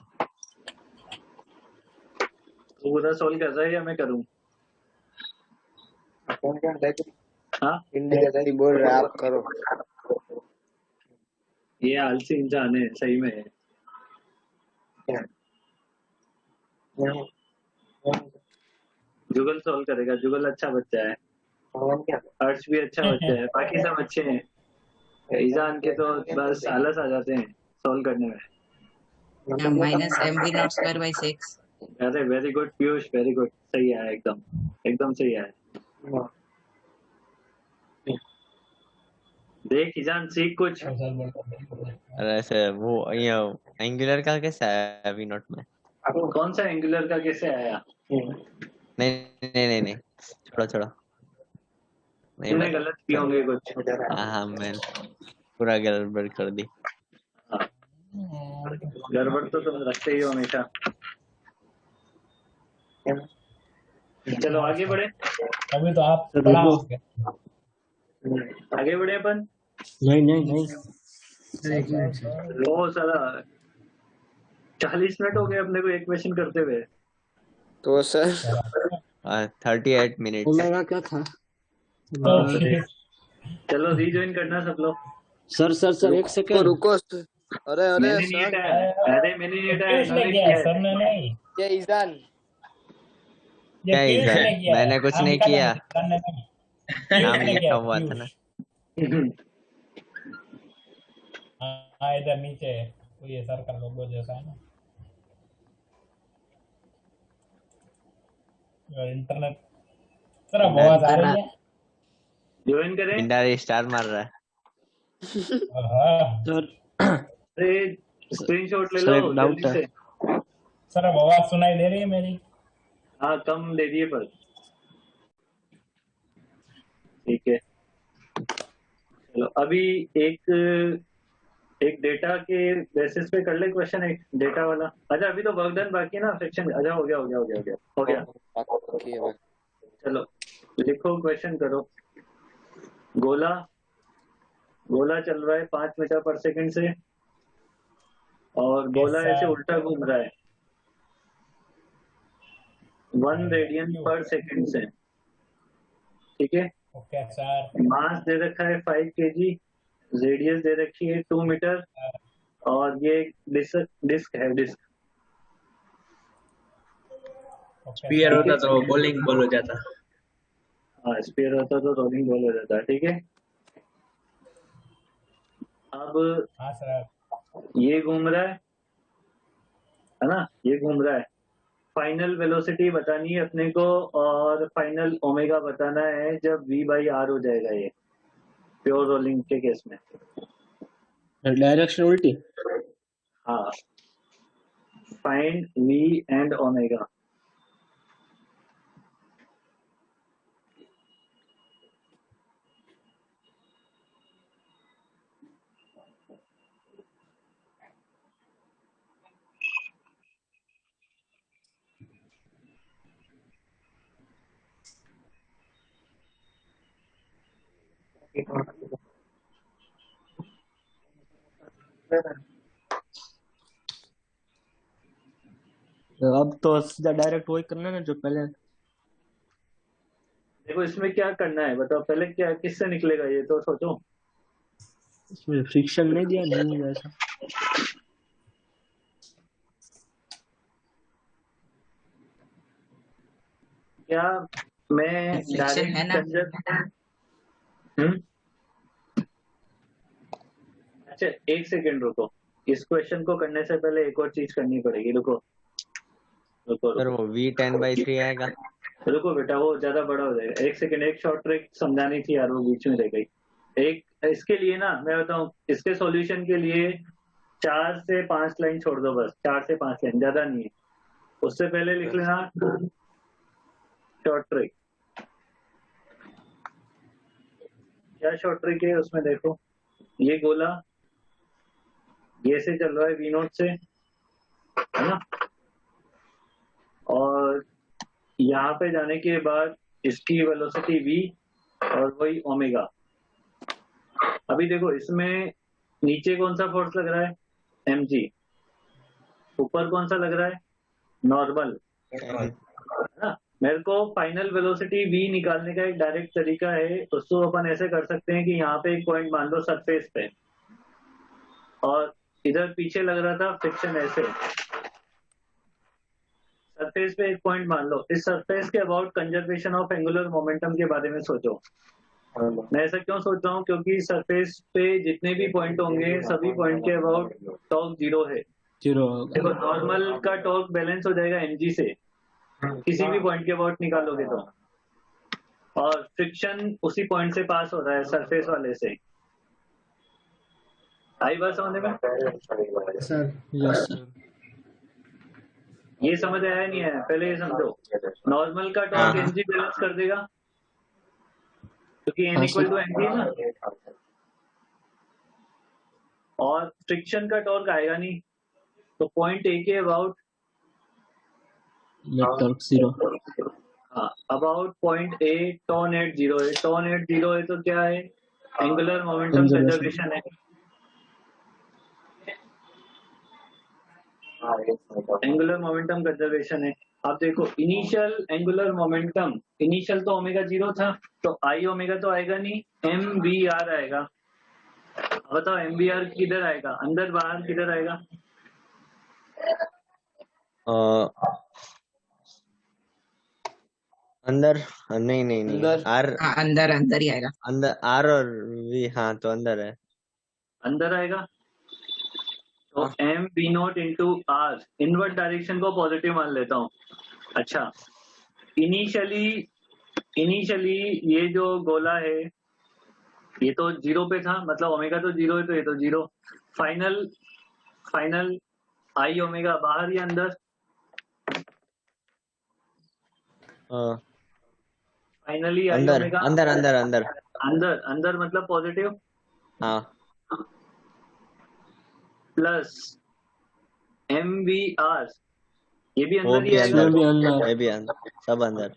तो पूरा सोल्व कर रहा है या मैं करूँ? हाँ बोल रहे आप करो। ये आलसी इंसान है सही में। जुगल सोल्व करेगा। जुगल अच्छा बच्चा है। अर्श भी अच्छा बच्चा है। बाकी सब अच्छे हैं। ईजान के तो बस आलस आ जाते हैं सोल्व करने में। -mv नॉट स्क्वायर बाई 6 अरे very good Piyush very good. सही है एकदम सही है। देख ईजान सीख कुछ। सर बोल। अरे ऐसे वो ये एंगुलर का कैसा है v0 में? कौन सा एंगुलर का कैसे आया? नहीं छोड़ो नहीं तूने गलत किए होंगे कुछ। हाँ मैं पूरा गड़बड़ कर दी। गड़बड़ तो तुम रखते ही हो हमेशा। चलो आगे बढ़े। अभी तो आप पढ़ा होंगे। आगे बढ़े अपन। नहीं वो साला 40 मिनट हो गए अपने को एक क्वेश्चन करते हुए। तो सर 38 मिनट। ओमेगा क्या था? चलो रीजॉइन करना सब लोग। सर एक सेकंड रुको। अरे मैंने नहीं सर हटाया। अरे मैंने नहीं हटाया। किसने इन्होंने किया? किया है। सर ने नहीं। ये ईजान क्या पीयूष ईजान? ने किया है। मैंने कुछ हम नहीं निकाला किया। नहीं, सर ने नहीं। नाम पीयूष ने लिखा किया, हुआ था पीयूष। ना। हाँ इधर नीचे तो ये सर का लोगो जैसा है ना। और इंटरनेट सर अब आवाज आ रही है। ज्वाइन करें। पिंडारी स्टार मार रहा है। हाँ। सर अरे स्क्रीनशॉट ले सर, लो एक डाउट जल्दी है। से। सर अब आवाज सुनाई दे रही है मेरी? हाँ कम दे दिए पर ठीक है। चलो अभी एक डेटा के बेसिस पे कर ले क्वेश्चन। एक डेटा वाला। अच्छा अभी तो वर्क डन बाकी है ना सेक्शन। अच्छा हो गया। चलो लिखो क्वेश्चन करो। गोला चल रहा है 5 मीटर पर सेकंड से और गोला Yes, ऐसे sir. उल्टा घूम रहा है 1 रेडियन पर सेकंड से। ठीक है। Okay sir. मास दे रखा है 5 kg। रेडियस दे रखी है 2 मीटर और ये डिस्क है। स्पीयर होता तो बॉलिंग बॉल हो जाता। हाँ स्पीयर होता तो रोलिंग बॉल हो जाता। ठीक है। अब हाँ सर। ये घूम रहा है ना, ये घूम रहा है। फाइनल वेलोसिटी बतानी है अपने को और फाइनल ओमेगा बताना है जब v बाई आर हो जाएगा ये प्योर रोलिंग के केस में। डायरेक्शन उल्टी। हाँ, फाइंड v एंड ओमेगा। अब तो सीधा डायरेक्ट वही करना है ना जो पहले। देखो इसमें क्या करना है बताओ, पहले क्या किससे निकलेगा ये तो सोचो। इसमें फ्रिक्शन नहीं दिया नहीं ऐसा। क्या मैं फ्रिक्शन है ना। अच्छा एक सेकेंड रुको, इस क्वेश्चन को करने से पहले एक और चीज करनी पड़ेगी। रुको रुको सर रुको वो v10/3 आएगा। रुको बेटा, वो ज्यादा बड़ा हो जाएगा। एक सेकेंड, एक शॉर्ट ट्रिक समझानी थी यार, वो बीच में रह गई। एक इसके लिए ना मैं बताऊं, इसके सॉल्यूशन के लिए 4 से 5 लाइन छोड़ दो बस, 4 से 5 लाइन, ज्यादा नहीं है। उससे पहले लिख लेना शॉर्ट ट्रिक। क्या शॉर्ट ट्रिक है उसमें देखो, ये गोला ये से चल रहा है v नोट से, है ना, और यहाँ पे जाने के बाद इसकी वेलोसिटी v और वही ओमेगा। अभी देखो इसमें नीचे कौन सा फोर्स लग रहा है, mg। ऊपर कौन सा लग रहा है, नॉर्मल, है ना। मेरे को फाइनल वेलोसिटी v निकालने का एक डायरेक्ट तरीका है, उसको अपन ऐसे कर सकते हैं कि यहाँ पे एक पॉइंट मान लो सरफेस पे, और इधर पीछे लग रहा था फ्रिक्शन ऐसे, सरफेस पे एक पॉइंट मान लो। इस सरफेस के about conservation of angular momentum के बारे में सोचो। मैं ऐसा क्यों सोच रहा हूँ, क्योंकि सरफेस पे जितने भी पॉइंट होंगे सभी पॉइंट के अबाउट टॉर्क 0 है। जीरो देखो नॉर्मल का टॉर्क बैलेंस हो जाएगा mg से, किसी भी पॉइंट के अबाउट निकालोगे तो, और फ्रिक्शन उसी पॉइंट से पास हो रहा है सरफेस वाले से। आई बात समझ में? सर। Yes sir. ये समझ आया नहीं है, पहले ये समझो। नॉर्मल का टॉर्क हाँ। mg बैलेंस कर देगा, क्योंकि n हाँ, इक्वल सर। टू mg है ना, और फ्रिक्शन का टॉर्क आएगा नहीं, तो पॉइंट ए के अबाउट, नेट टॉर्क जीरो। हाँ about point A tau net 0 है। टॉन एट 0 है तो क्या है, एंगुलर मोमेंटम कंजर्वेशन है। एंगुलर मोमेंटम कंजर्वेशन है। अब देखो इनिशियल एंगुलर मोमेंटम, इनिशियल तो ओमेगा 0 था, तो आई ओमेगा तो आएगा नहीं, एम बी आर आएगा। बताओ एम बी आर किधर आएगा, अंदर बाहर किधर आएगा? अंदर नहीं नहीं नहीं, अंदर। आर हाँ अंदर अंदर ही आएगा। अंदर, आर और वी, हाँ तो अंदर है। अंदर आएगा, तो M B naught into R, invert direction को पॉजिटिव मान लेता हूँ। अच्छा इनिशियली ये जो गोला है ये तो 0 पे था, मतलब ओमेगा तो 0 है, तो ये तो 0। फाइनल आई ओमेगा बाहर या अंदर? फाइनली आई अंदर ओमेगा अंदर अंदर अंदर। अंदर, अंदर मतलब पॉजिटिव, हाँ प्लस एम बी आर, ये भी वो अंदर ही भी आएगा। अंदर, भी अंदर। ये भी अंदर, सब अंदर।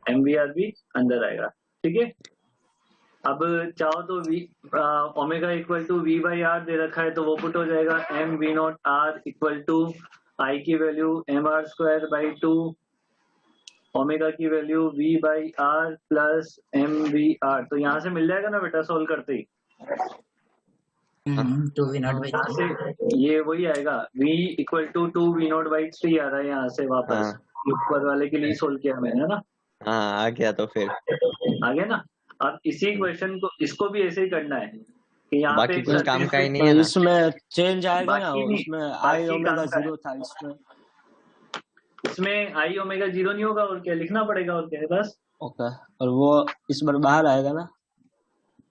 एम बी आर भी अंदर आएगा, ठीक है। अब चाहो तो V omega equal to V by R दे रखा है, तो वो पुट हो जाएगा M V not R equal to I की value M R square by 2, omega की value v by R plus M V R. तो यहाँ से मिल जाएगा ना बेटा सोल्व करते ही, 2v नॉट बाई यहाँ से ये वही आएगा, v equal to 2v naught by 3 आ रहा है यहाँ से वापस। ऊपर वाले के लिए सोल्व किया मैंने, है ना। हाँ आ गया, तो फिर आ गया ना। अब इसी क्वेश्चन को, इसको भी ऐसे ही करना है। कि यहाँ पे बाकी एक कुछ काम surface का ही है, नहीं तो है ना। इसमें चेंज आएगा ना, बाकी नहीं, उसमें आई बाकी ओमेगा काम का है। 0 था इसमें। इसमें आई ओमेगा 0 नहीं होगा, और क्या लिखना पड़ेगा, और क्या है बस। ओके, और वो इस बार बाहर आएगा ना।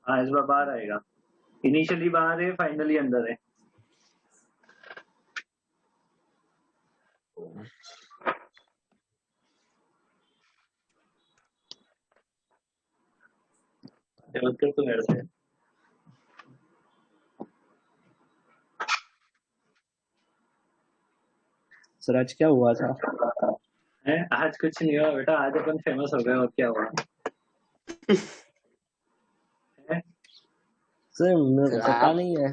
हाँ, इस बार बाहर आएगा। इनिशियली बाहर है, फाइनली अंदर है। उत्तर तो मेरे से सर आज क्या हुआ था? है। आज कुछ नहीं हुआ बेटा, आज अपन फेमस हो गए, और क्या हुआ है? सर मेरे को पता आप नहीं है।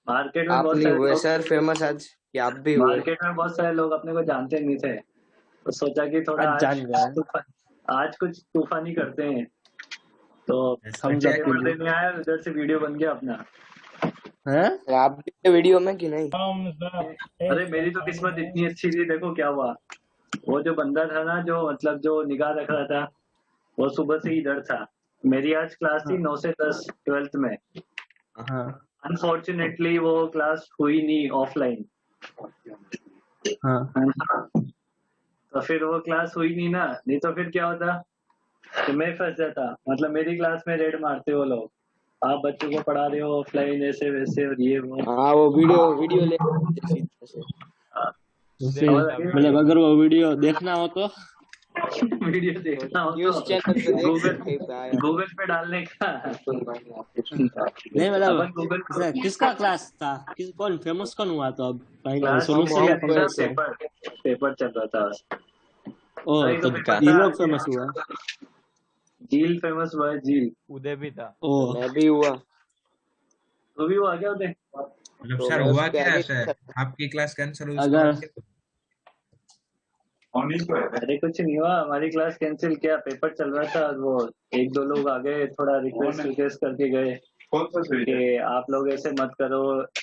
मार्केट में आप बहुत नहीं सारे हुए लोग, सर फेमस आज, कि आप भी हुए? मार्केट में बहुत सारे लोग अपने को जानते नहीं थे, तो सोचा कि थोड़ा आज जान गए। आज कुछ तूफानी करते हैं, तो हम अच्छे जब से पर्दे नहीं आया, उधर से वीडियो बन गया अपना। हैं? आप भी थे वीडियो में कि नहीं? thumbs up. अरे मेरी तो किस्मत इतनी अच्छी थी, देखो क्या हुआ। वो जो बंदा था ना, जो मतलब जो निगाह रख रहा था, वो सुबह से इधर था। मेरी आज क्लास थी 9 से 10 12th में। हाँ अनफॉर्चुनेटली वो क्लास हुई नहीं ऑफलाइन, हाँ। तो फिर वो क्लास हुई नहीं ना, नहीं तो फिर क्या होता कि मैं फंस जाता। मतलब मेरी क्लास में रेड मारते वो लोग, आप बच्चों को पढ़ा रहे हो ऑफलाइन ऐसे वैसे और ये वो। हाँ वो वीडियो ले सीधे से। और अगर मतलब अगर वो वीडियो देखना हो तो वीडियो देखना हो न्यूज़ तो चैनल पे देख गूगल सकते हैं आया। गूगल पे डालने का। नहीं, मतलब अपन गूगल सर किसका क्लास था? कौन फेमस कौन हुआ? तो अब फाइनली क्लास सोनू हम सर या हम पंकज से। सर? पेपर चल रहा था। ओ सही तो तो पेपर ये था। लोग फेमस हुआ। झील फेमस हुआ है, झील। उदय भी था। ओ मैं भी हुआ, तो भी हुआ क्या होते। मतलब तो सर मैं हुआ उसके क्या आगे सर? आपकी क्लास कैंसिल हुई, उसके अगर बाद क्या? अरे कुछ नहीं हुआ, हमारी क्लास कैंसिल किया, पेपर चल रहा था, और वो एक दो लोग आ गए, थोड़ा रिक्वेस्ट करके गए कि आप लोग ऐसे मत करो,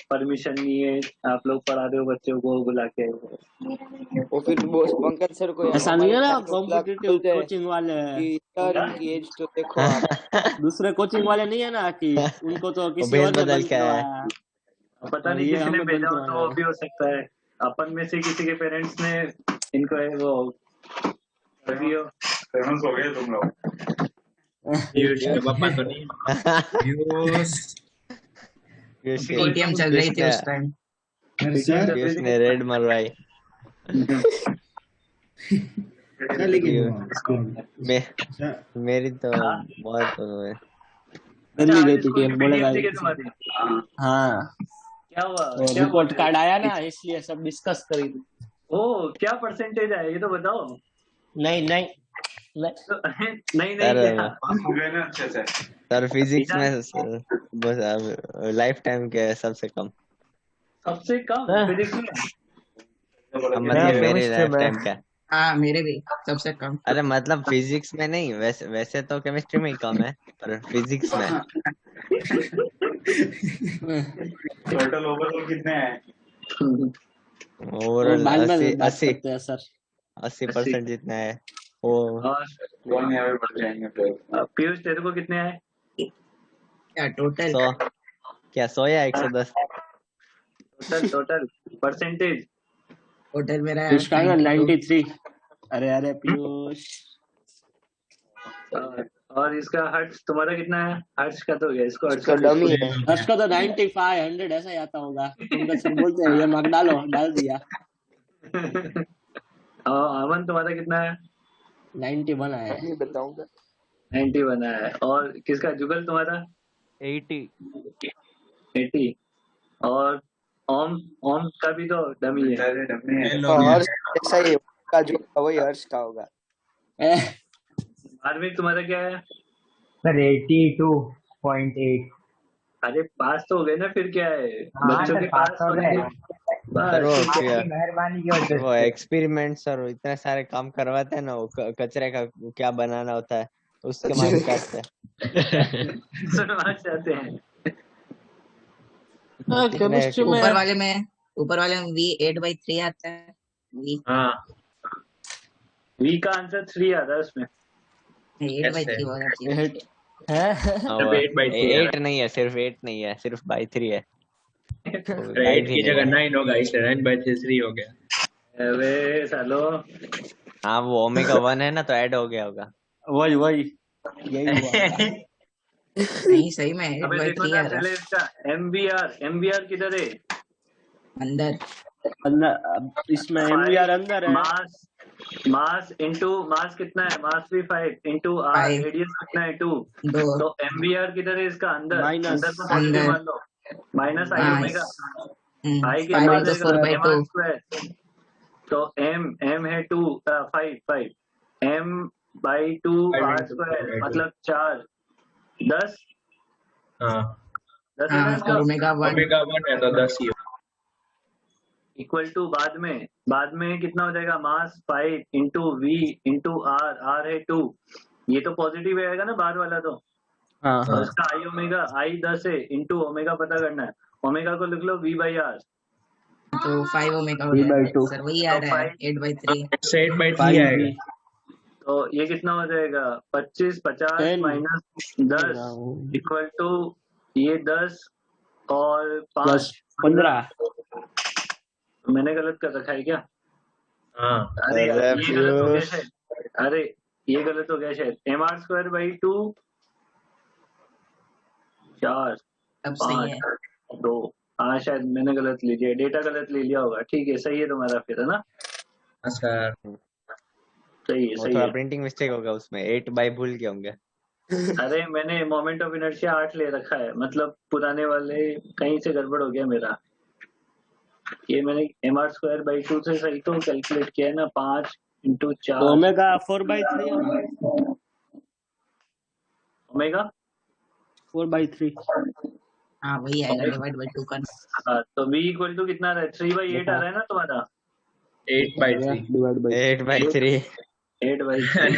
परमिशन नहीं है, आप लोग पढ़ा रहे हो बच्चों को बुला के। वो फिर वो पंकज सर को ऐसा नहीं हमारे है ना, क्लास में बुला के कॉम्पिटिटिव बोलते हैं कोचिंग वाले कि सर इनकी एज तो देखो आप। दूसरे कोचिंग वाले नहीं है ना कि उनको तो वो किसी भेस और ने बदल बंद के आया है। करवाया, पता और नहीं ये किसी ने हमें भेजा बंद हो, तो करवाया वो भी हो सकता है अपन में से किसी के पेरेंट्स ने इनको वो कर दियो। फेमस हो गए तुम लोग। पीयूष के पापा तो नहीं? पीयूष पीयूष के पेटीएम चल रही थी ने उस टाइम। पीयूष ने रेड मरवाई। मेरी तो बहुत दिल्ली गई स्कूल थी की बोलेगा। पीडीएफ थी क्या तुम्हारी? हाँ क्या हुआ, वो क्या रिपोर्ट बोल कार्ड रहे आया ना, इसलिए सब डिस्कस करी थी। ओ, क्या परसेंटेज है ये तो बताओ। नहीं नहीं नहीं नहीं क्या हो गए ना अच्छे से। सर फिजिक्स में बस लाइफ टाइम के सबसे कम। सबसे कम फिजिक्स में? मतलब मेरे लाइफ टाइम क्या। हाँ मेरे भी सबसे कम। अरे मतलब फिजिक्स में नहीं, वैसे तो केमिस्ट्री में ही कम है, पर फिजिक्स में टोटल ओवरऑल कितने हैं? ओवरऑल बाद में 80 बात 80 करते हैं सर। 80% जितना है वो। और वन ईयर बढ़ जाएंगे फिर। पीयूष तेरे को कितने आए? क्या टोटल? 100 क्या 100 या 110? टोटल परसेंटेज टोटल मेरा पीयूष का ना 92। 93। अरे अरे पीयूष। और इसका हर्ष तुम्हारा कितना है? हर्ष का तो हो गया, इसको हर्ष उसका का डमी है। हर्ष का तो 95 100 ऐसा ही आता होगा। उनका सर बोलते हैं ये मार्क डालो, डाल दिया। अमन तुम्हारा कितना है? 91 आया है। नहीं बताऊंगा। 91 है। और किसका? जुगल तुम्हारा? 80। 80। और ओम का भी तो डमी है। हर्ष ऐसा ही का जो वही हर्ष का होगा। आर्मिक तुम्हारा क्या है? सर 82.8। अरे पास तो हो गए ना, फिर क्या है? हाँ बच्चों सर के पास पास हो होने गए। सर वो बस। आपकी मेहरबानी की वजह वो से। एक्सपेरिमेंट्स और इतने सारे काम करवाते हैं ना, वो कचरे का क्या बनाना होता है, उसके मार्क्स काटते हैं। मार्क्स आते हैं। केमिस्ट्री में ऊपर वाले में V8/3 आता है। V हाँ वी का आंसर 3 आता है उसमें। 8/3 होना चाहिए। सिर्फ वो 8/3 है 8 नहीं है, सिर्फ 8 नहीं है, सिर्फ बाई 3 है। तो अरे 8 गाइड ही की नहीं जगह है। 9 होगा इसलिए 9/3 3 हो गया। अबे सालो, हाँ वो ओमेगा 1 है ना, तो ऐड हो गया होगा। वही वही यही हुआ होगा। नहीं सही में 8 अबे बाई देखो 3 ना आ रहा पहले इसका एमबीआर किधर है? अंदर। अंदर इसमें एमवीआर अंदर है। मास इंटू मास कितना है? मास भी 5 इंटू आर, 5 रेडियस कितना है 2। 2 तो एमबीआर किधर है इसका? अंदर। माइनस अंदर को पॉजिटिव अंदर। मान लो, माइनस आई हाँ ओमेगा। आई 5 कितना हो इंटू जाएगा? 4/2 एम आर स्क्वायर। तो एम है 2 5 एम बाई 2 आर स्क्वायर मतलब 4 10 हाँ 10 है ना हाँ इसका? और ओमेगा 1 ओमेगा 1 है तो 10 ही इक्वल टू बाद में कितना हो जाएगा? Mass 5 into V into R, R है 2। ये तो पॉजिटिव आएगा ना बाद वाला। तो हाँ और इसका आई ओमेगा आई 10 है इंटू ओमेगा पता करना है। ओमेगा को लिख लो वी बाई आर। तो 5 ओमेगा हो 3/2 जाएगा सर, वही आ तो रहा है 5 8/3 से 8/3 5 आएगा। तो ये कितना हो जाएगा? 25 50 10 माइनस 10 इक्वल टू ये 10 और प्लस 5 15। मैंने गलत कर रखा है क्या? हाँ अरे यार अरे ये गलत हो गया फिर शायद। अरे ये गलत हो गया शायद। एम आर स्क्वायर बाई 2 4 तब सही है। 5 2। हाँ शायद मैंने गलत ले लिया, डेटा गलत ले लिया होगा। ठीक है सही है तुम्हारा फिर, है ना? सर सही है वो सही थोड़ा है। प्रिंटिंग मिस्टेक होगा उसमें, 8 बाई भूल के होंगे। अरे मैंने मोमेंट ऑफ इनर्शिया 8 ले रखा है, मतलब पुराने वाले कहीं से गड़बड़ हो गया मेरा। ये मैंने एम आर स्क्वायर बाई 2 से सही तो कैलकुलेट किया है ना। 5 इंटू तो 4 ओमेगा 4/3 है ना? ओमेगा 4/3 हाँ वही आएगा डिवाइड बाई 2 का। हाँ, तो v इक्वल टू कितना आ रहा है? 3/8 आ रहा है ना तुम्हारा? 8/3 डिवाइड बाई 8 बाई 3। 8/3।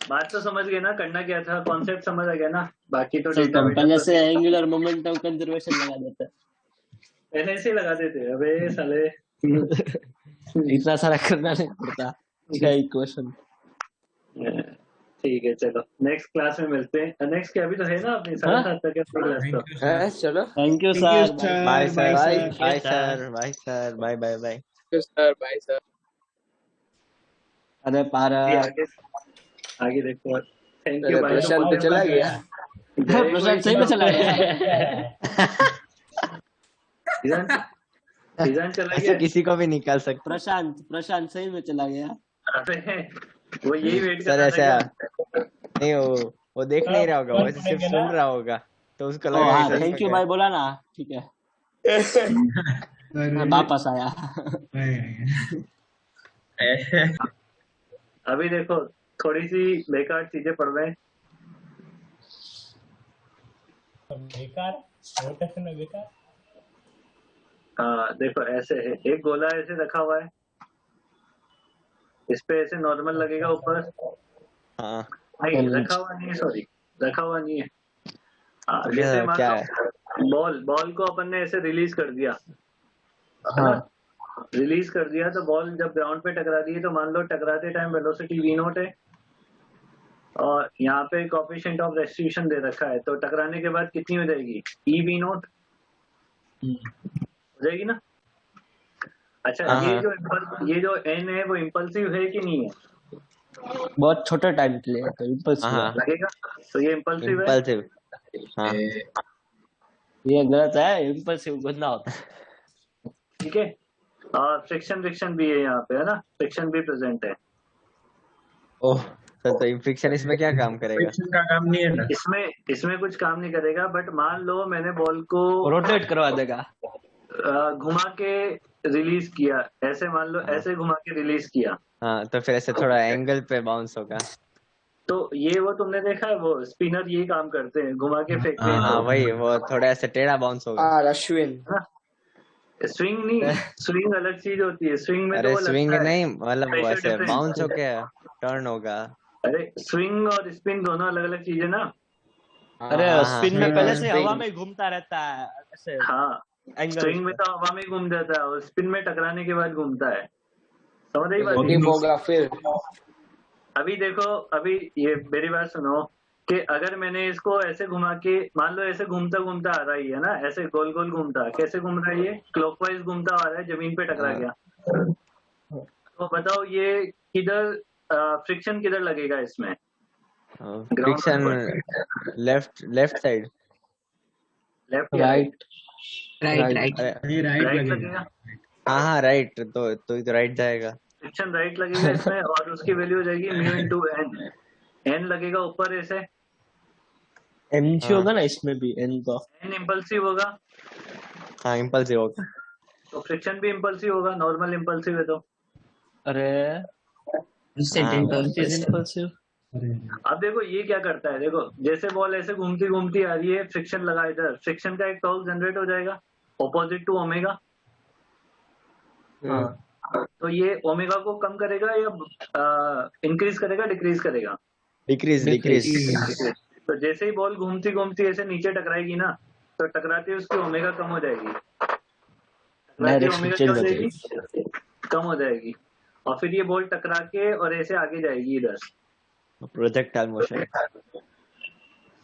बात तो समझ गए ना, करना क्या था? कॉन्सेप्ट समझ आ गया ना? बाकी तो तो डेटा हम वेटा पहले तो से एंगुलर मोमेंटम कंजर्वेशन लगा देते पहले से ही लगा देते। अबे साले इतना सारा करना नहीं पड़ता। 6 इक्वेशन। ठीक है चलो नेक्स्ट क्लास में मिलते हैं। नेक्स्ट क्या अभी तो है ना अपनी 7:30 तक है क्लास तो। है चलो thank you Thank you, sir. sir. Bye sir, Bye, Bye. sir. Bye sir, bye sir, bye bye bye. Sir bye sir अरे ये पारक आगे आगे देखो। थैंक अरे यू भाई। प्रशांत तो चला गया जय प्रशांत सही में चला गया। सीजन चला ऐसे गया। किसी को भी निकाल सकते। प्रशांत सही में चला गया। अबे वो यही वेट कर सर रहा ऐसा था क्या? नहीं, वो देख नहीं रहा होगा, वो ऐसे सिर्फ सुन रहा होगा, तो उसको ओ लगा हाँ कि सच थैंक में यू क्या भाई बोला ना, ठीक है। अरे, वापस आया। अभी देखो थोड़ी सी बेकार चीजें पढ़ रहे हैं। बेकार रोटेशन में बेकार। हाँ देखो ऐसे है, एक गोला ऐसे रखा हुआ है, इस पे ऐसे नॉर्मल लगेगा ऊपर। हाँ नहीं रखा हुआ नहीं है, सॉरी रखा हुआ नहीं है। हाँ, जैसे मान क्या लो बॉल को अपन ने ऐसे रिलीज कर दिया, हाँ रिलीज कर दिया तो बॉल जब ग्राउंड पे टकरा दी है, तो मान लो टकराते टाइम वेलोसिटी v नॉट है और यहाँ पे कोएफिशिएंट ऑफ रेस्टिट्यूशन दे रखा है, तो टकराने के बाद कितनी हो जाएगी? e v नॉट हो जाएगी ना। अच्छा हाँ, ये जो n है वो इम्पल्सिव है कि नहीं है? बहुत छोटे टाइम के लिए तो इम्पल्स हाँ लगेगा तो ये इम्पल्सिव है। इम्पल्सिव। हाँ ये गलत है, इम्पल्सिव गंदा होता है। ठीक है, और फ्रिक्शन भी है यहाँ पे, है ना? फ्रिक्शन भी प्रेजेंट है ओह सर, तो फ्रिक्शन इसमें क्या काम करेगा? फ्रिक्शन का काम नहीं है ना। इसमें कुछ काम नहीं करेगा, बट मान लो मैंने बॉल को रोटेट करवा देगा। घुमा के रिलीज किया, ऐसे मान लो ऐसे घुमा के रिलीज किया, हाँ तो फिर ऐसे थोड़ा एंगल पे बाउंस होगा। तो ये वो तुमने देखा है वो स्पिनर यही काम करते हैं, घुमा के फेंकते हैं। हाँ वही, वो थोड़ा ऐसे टेढ़ा बाउंस होगा। अश्विन स्विंग नहीं, स्विंग अलग चीज होती है। स्विंग में तो अरे वो स्विंग लगता है नहीं, मतलब वो pressure ऐसे difference। बाउंस होके टर्न होगा। अरे स्विंग और स्पिन दोनों अलग अलग चीज है ना। अरे हाँ, स्पिन में हाँ, पहले से swing। हवा में घूमता रहता है ऐसे हाँ एंगल। स्विंग में तो हवा में घूम जाता है और स्पिन में टकराने के बाद घूमता है। समझ रही बात? होगा फिर अभी देखो, अभी ये मेरी बात सुनो कि अगर मैंने इसको ऐसे घुमा के, मान लो ऐसे घूमता घूमता आ रहा ही है ना, ऐसे गोल गोल घूमता, कैसे घूम रहा है ये, क्लॉकवाइज घूमता आ रहा है, जमीन पे टकरा गया, तो बताओ ये किधर फ्रिक्शन किधर लगेगा इसमें? फ्रिक्शन लेफ्ट साइड, लेफ्ट या राइट अरे राइट लगेगा? हाँ राइट, तो राइट जाएगा। फ्रिक्शन राइट लगेगा इसमें, और उसकी वैल्यू हो जाएगी म्यू इनटू एन। एन लगेगा ऊपर ऐसे, एमसी होगा ना इसमें भी, एन का एन इम्पल्सिव होगा, हाँ इम्पल्सिव होगा, तो फ्रिक्शन भी इम्पल्सिव होगा, नॉर्मल इम्पल्सिव है तो। अरे इम्पल्सिव। अब देखो ये क्या करता है, देखो जैसे बॉल ऐसे घूमती घूमती आ रही है, फ्रिक्शन लगा इधर, फ्रिक्शन का एक टॉर्क जनरेट हो जाएगा ऑपोजिट टू ओमेगा। तो ये ओमेगा को कम करेगा या इंक्रीज करेगा, डिक्रीज करेगा? डिक्रीज। तो जैसे ही बॉल घूमती घूमती ऐसे नीचे टकराएगी ना, तो टकराती उसकी ओमेगा कम हो जाएगी, डायरेक्शन चेंज हो जाएगी, कम हो जाएगी, और फिर ये बॉल टकरा के और ऐसे आगे जाएगी इधर, प्रोजेक्टाइल मोशन।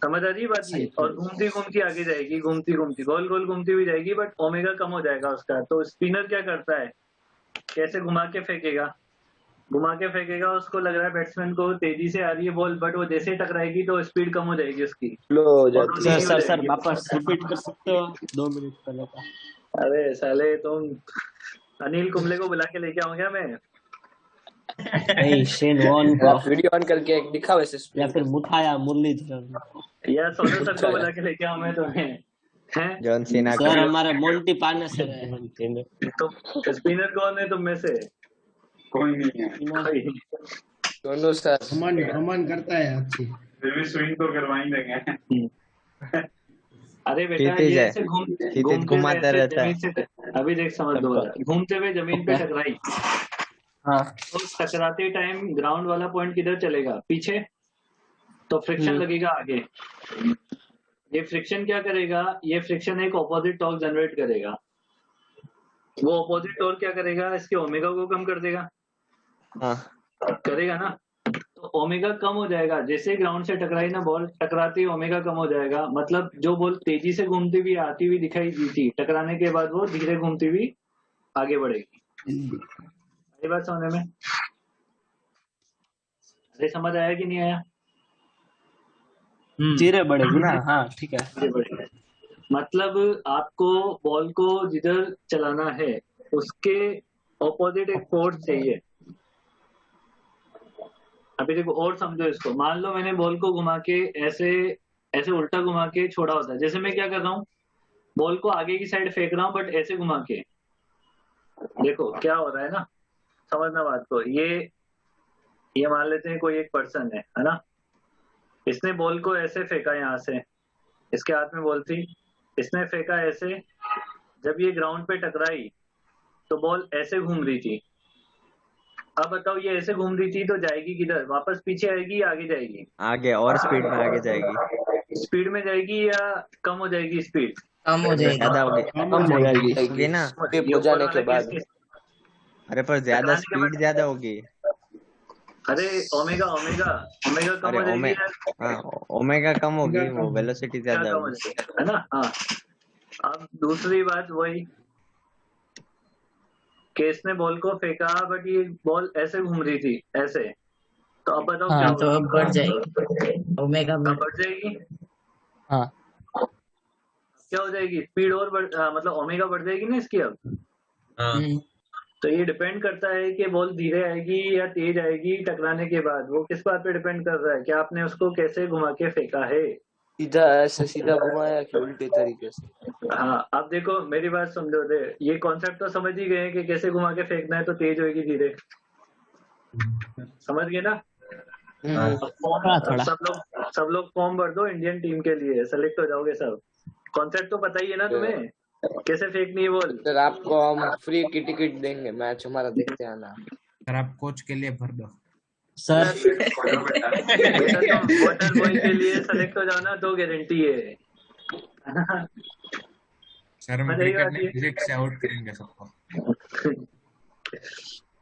समझ आ रही बात ये? और घूमती घूमती आगे जाएगी, घूमती घूमती गोल गोल घूमती हुई जाएगी, बट ओमेगा कम हो जाएगा उसका। तो स्पिनर क्या करता है, कैसे घुमा के फेंकेगा, उसको लग रहा है बैट्समैन को तेजी से आ रही है बॉल, बट वो जैसे ही टकराएगी तो स्पीड कम हो जाएगी उसकी, स्लो हो जाती है। सर वापस रिपीट कर सकते हो 2 मिनट पहले का? अरे साले तुम अनिल कुंबले को बुला के लेके आऊंगा मैं। नहीं, शेन वॉर्न को वीडियो ऑन करके एक दिखाओ ऐसे या फिर मुठाया मुरलीधरन या सोनू सर को बुला के लेके आऊं मैं तुम्हें, हैं? जॉन सीना सर हमारे मोंटी पाने से रहे हैं टीम में। तो स्पिनर कौन है तुम में से? कोई नहीं है, दोनों सर अमन करता है अच्छी, फिर भी स्विंग तो करवा ही देंगे। अरे बेटा ये ऐसे घूमते रहता है। अभी देख समझ लो, घूमते हुए जमीन पे टकराई, हाँ, तो टकराते टाइम ग्राउंड वाला पॉइंट किधर चलेगा, पीछे, तो फ्रिक्शन लगेगा आगे। ये फ्रिक्शन क्या करेगा, ये फ्रिक्शन एक ऑपोजिट टॉर्क जनरेट करेगा, वो ऑपोजिट टॉर्क क्या करेगा, इसके ओमेगा को कम कर देगा, करेगा ना, तो ओमेगा कम हो जाएगा, जैसे ग्राउंड से टकराई ना बॉल, टकराती ओमेगा कम हो जाएगा, मतलब जो बॉल तेजी से घूमती हुई आती हुई दिखाई दी थी, टकराने के बाद वो धीरे घूमती हुई आगे बढ़ेगी। ये बात समझने में? अरे समझ आया कि नहीं आया? धीरे बढ़ेगी ना, हाँ ठीक है। धीरे बढ़ेगी मतलब आपको बॉल को जिधर चलाना है उसके ऑपोजिट एक फोर्स चाहिए। अभी देखो और समझो इसको, मान लो मैंने बॉल को घुमा के ऐसे ऐसे उल्टा घुमा के छोड़ा होता है, जैसे मैं क्या कर रहा हूँ, बॉल को आगे की साइड फेंक रहा हूँ बट ऐसे घुमा के, देखो क्या हो रहा है ना, समझना बात को। ये मान लेते हैं कोई एक पर्सन है ना, इसने बॉल को ऐसे फेंका, यहाँ से इसके हाथ में बॉल थी, इसने फेंका ऐसे, जब ये ग्राउंड पे टकराई तो बॉल ऐसे घूम रही थी। अब बताओ ये ऐसे घूम रही थी तो जाएगी किधर, वापस पीछे आएगी या आगे जाएगी? आगे, और स्पीड में आगे जाएगी। स्पीड में जाएगी या कम हो जाएगी स्पीड? कम हो जाएगी, ज्यादा होगी ना हो जाने के बाद। अरे पर ज्यादा स्पीड ज्यादा होगी। अरे ओमेगा कम हो जाएगी यार। ओमेगा कम होगी, वो वेलोसिटी ज्यादा होगी, है ना। हाँ, अब दूसरी बात वही, केस ने बॉल को फेंका बट ये बॉल ऐसे घूम रही थी ऐसे, तो अब बताओ क्या तो अब बढ़ जाएगी, ओमेगा बढ़ जाएगी। हाँ, क्या हो जाएगी, स्पीड और मतलब ओमेगा बढ़ जाएगी ना इसकी अब। तो ये डिपेंड करता है कि बॉल धीरे आएगी या तेज आएगी टकराने के बाद, वो किस बात पे डिपेंड कर रहा है कि आपने उसको कैसे घुमा के फेंका है, सीधा ऐसे सीधा घुमाया कि उल्टे तरीके से। हाँ, अब देखो मेरी बात समझो दे, ये कॉन्सेप्ट तो समझ ही गए कि कैसे घुमा के फेंकना है तो तेज होगी धीरे, समझ गए ना। सब लोग फॉर्म भर दो इंडियन टीम के लिए, सेलेक्ट हो जाओगे सब। कॉन्सेप्ट तो पता ही है ना तुम्हें, कैसे फेंकनी है बॉल। सर आपको हम फ्री की टिकट देंगे, मैच हमारा देखते आना। सर आप कोच के लिए भर दो सर। वाटर बॉय के लिए सेलेक्ट हो जाओ ना तो गारंटी है। सर हम क्रिकेट से आउट करेंगे सबको।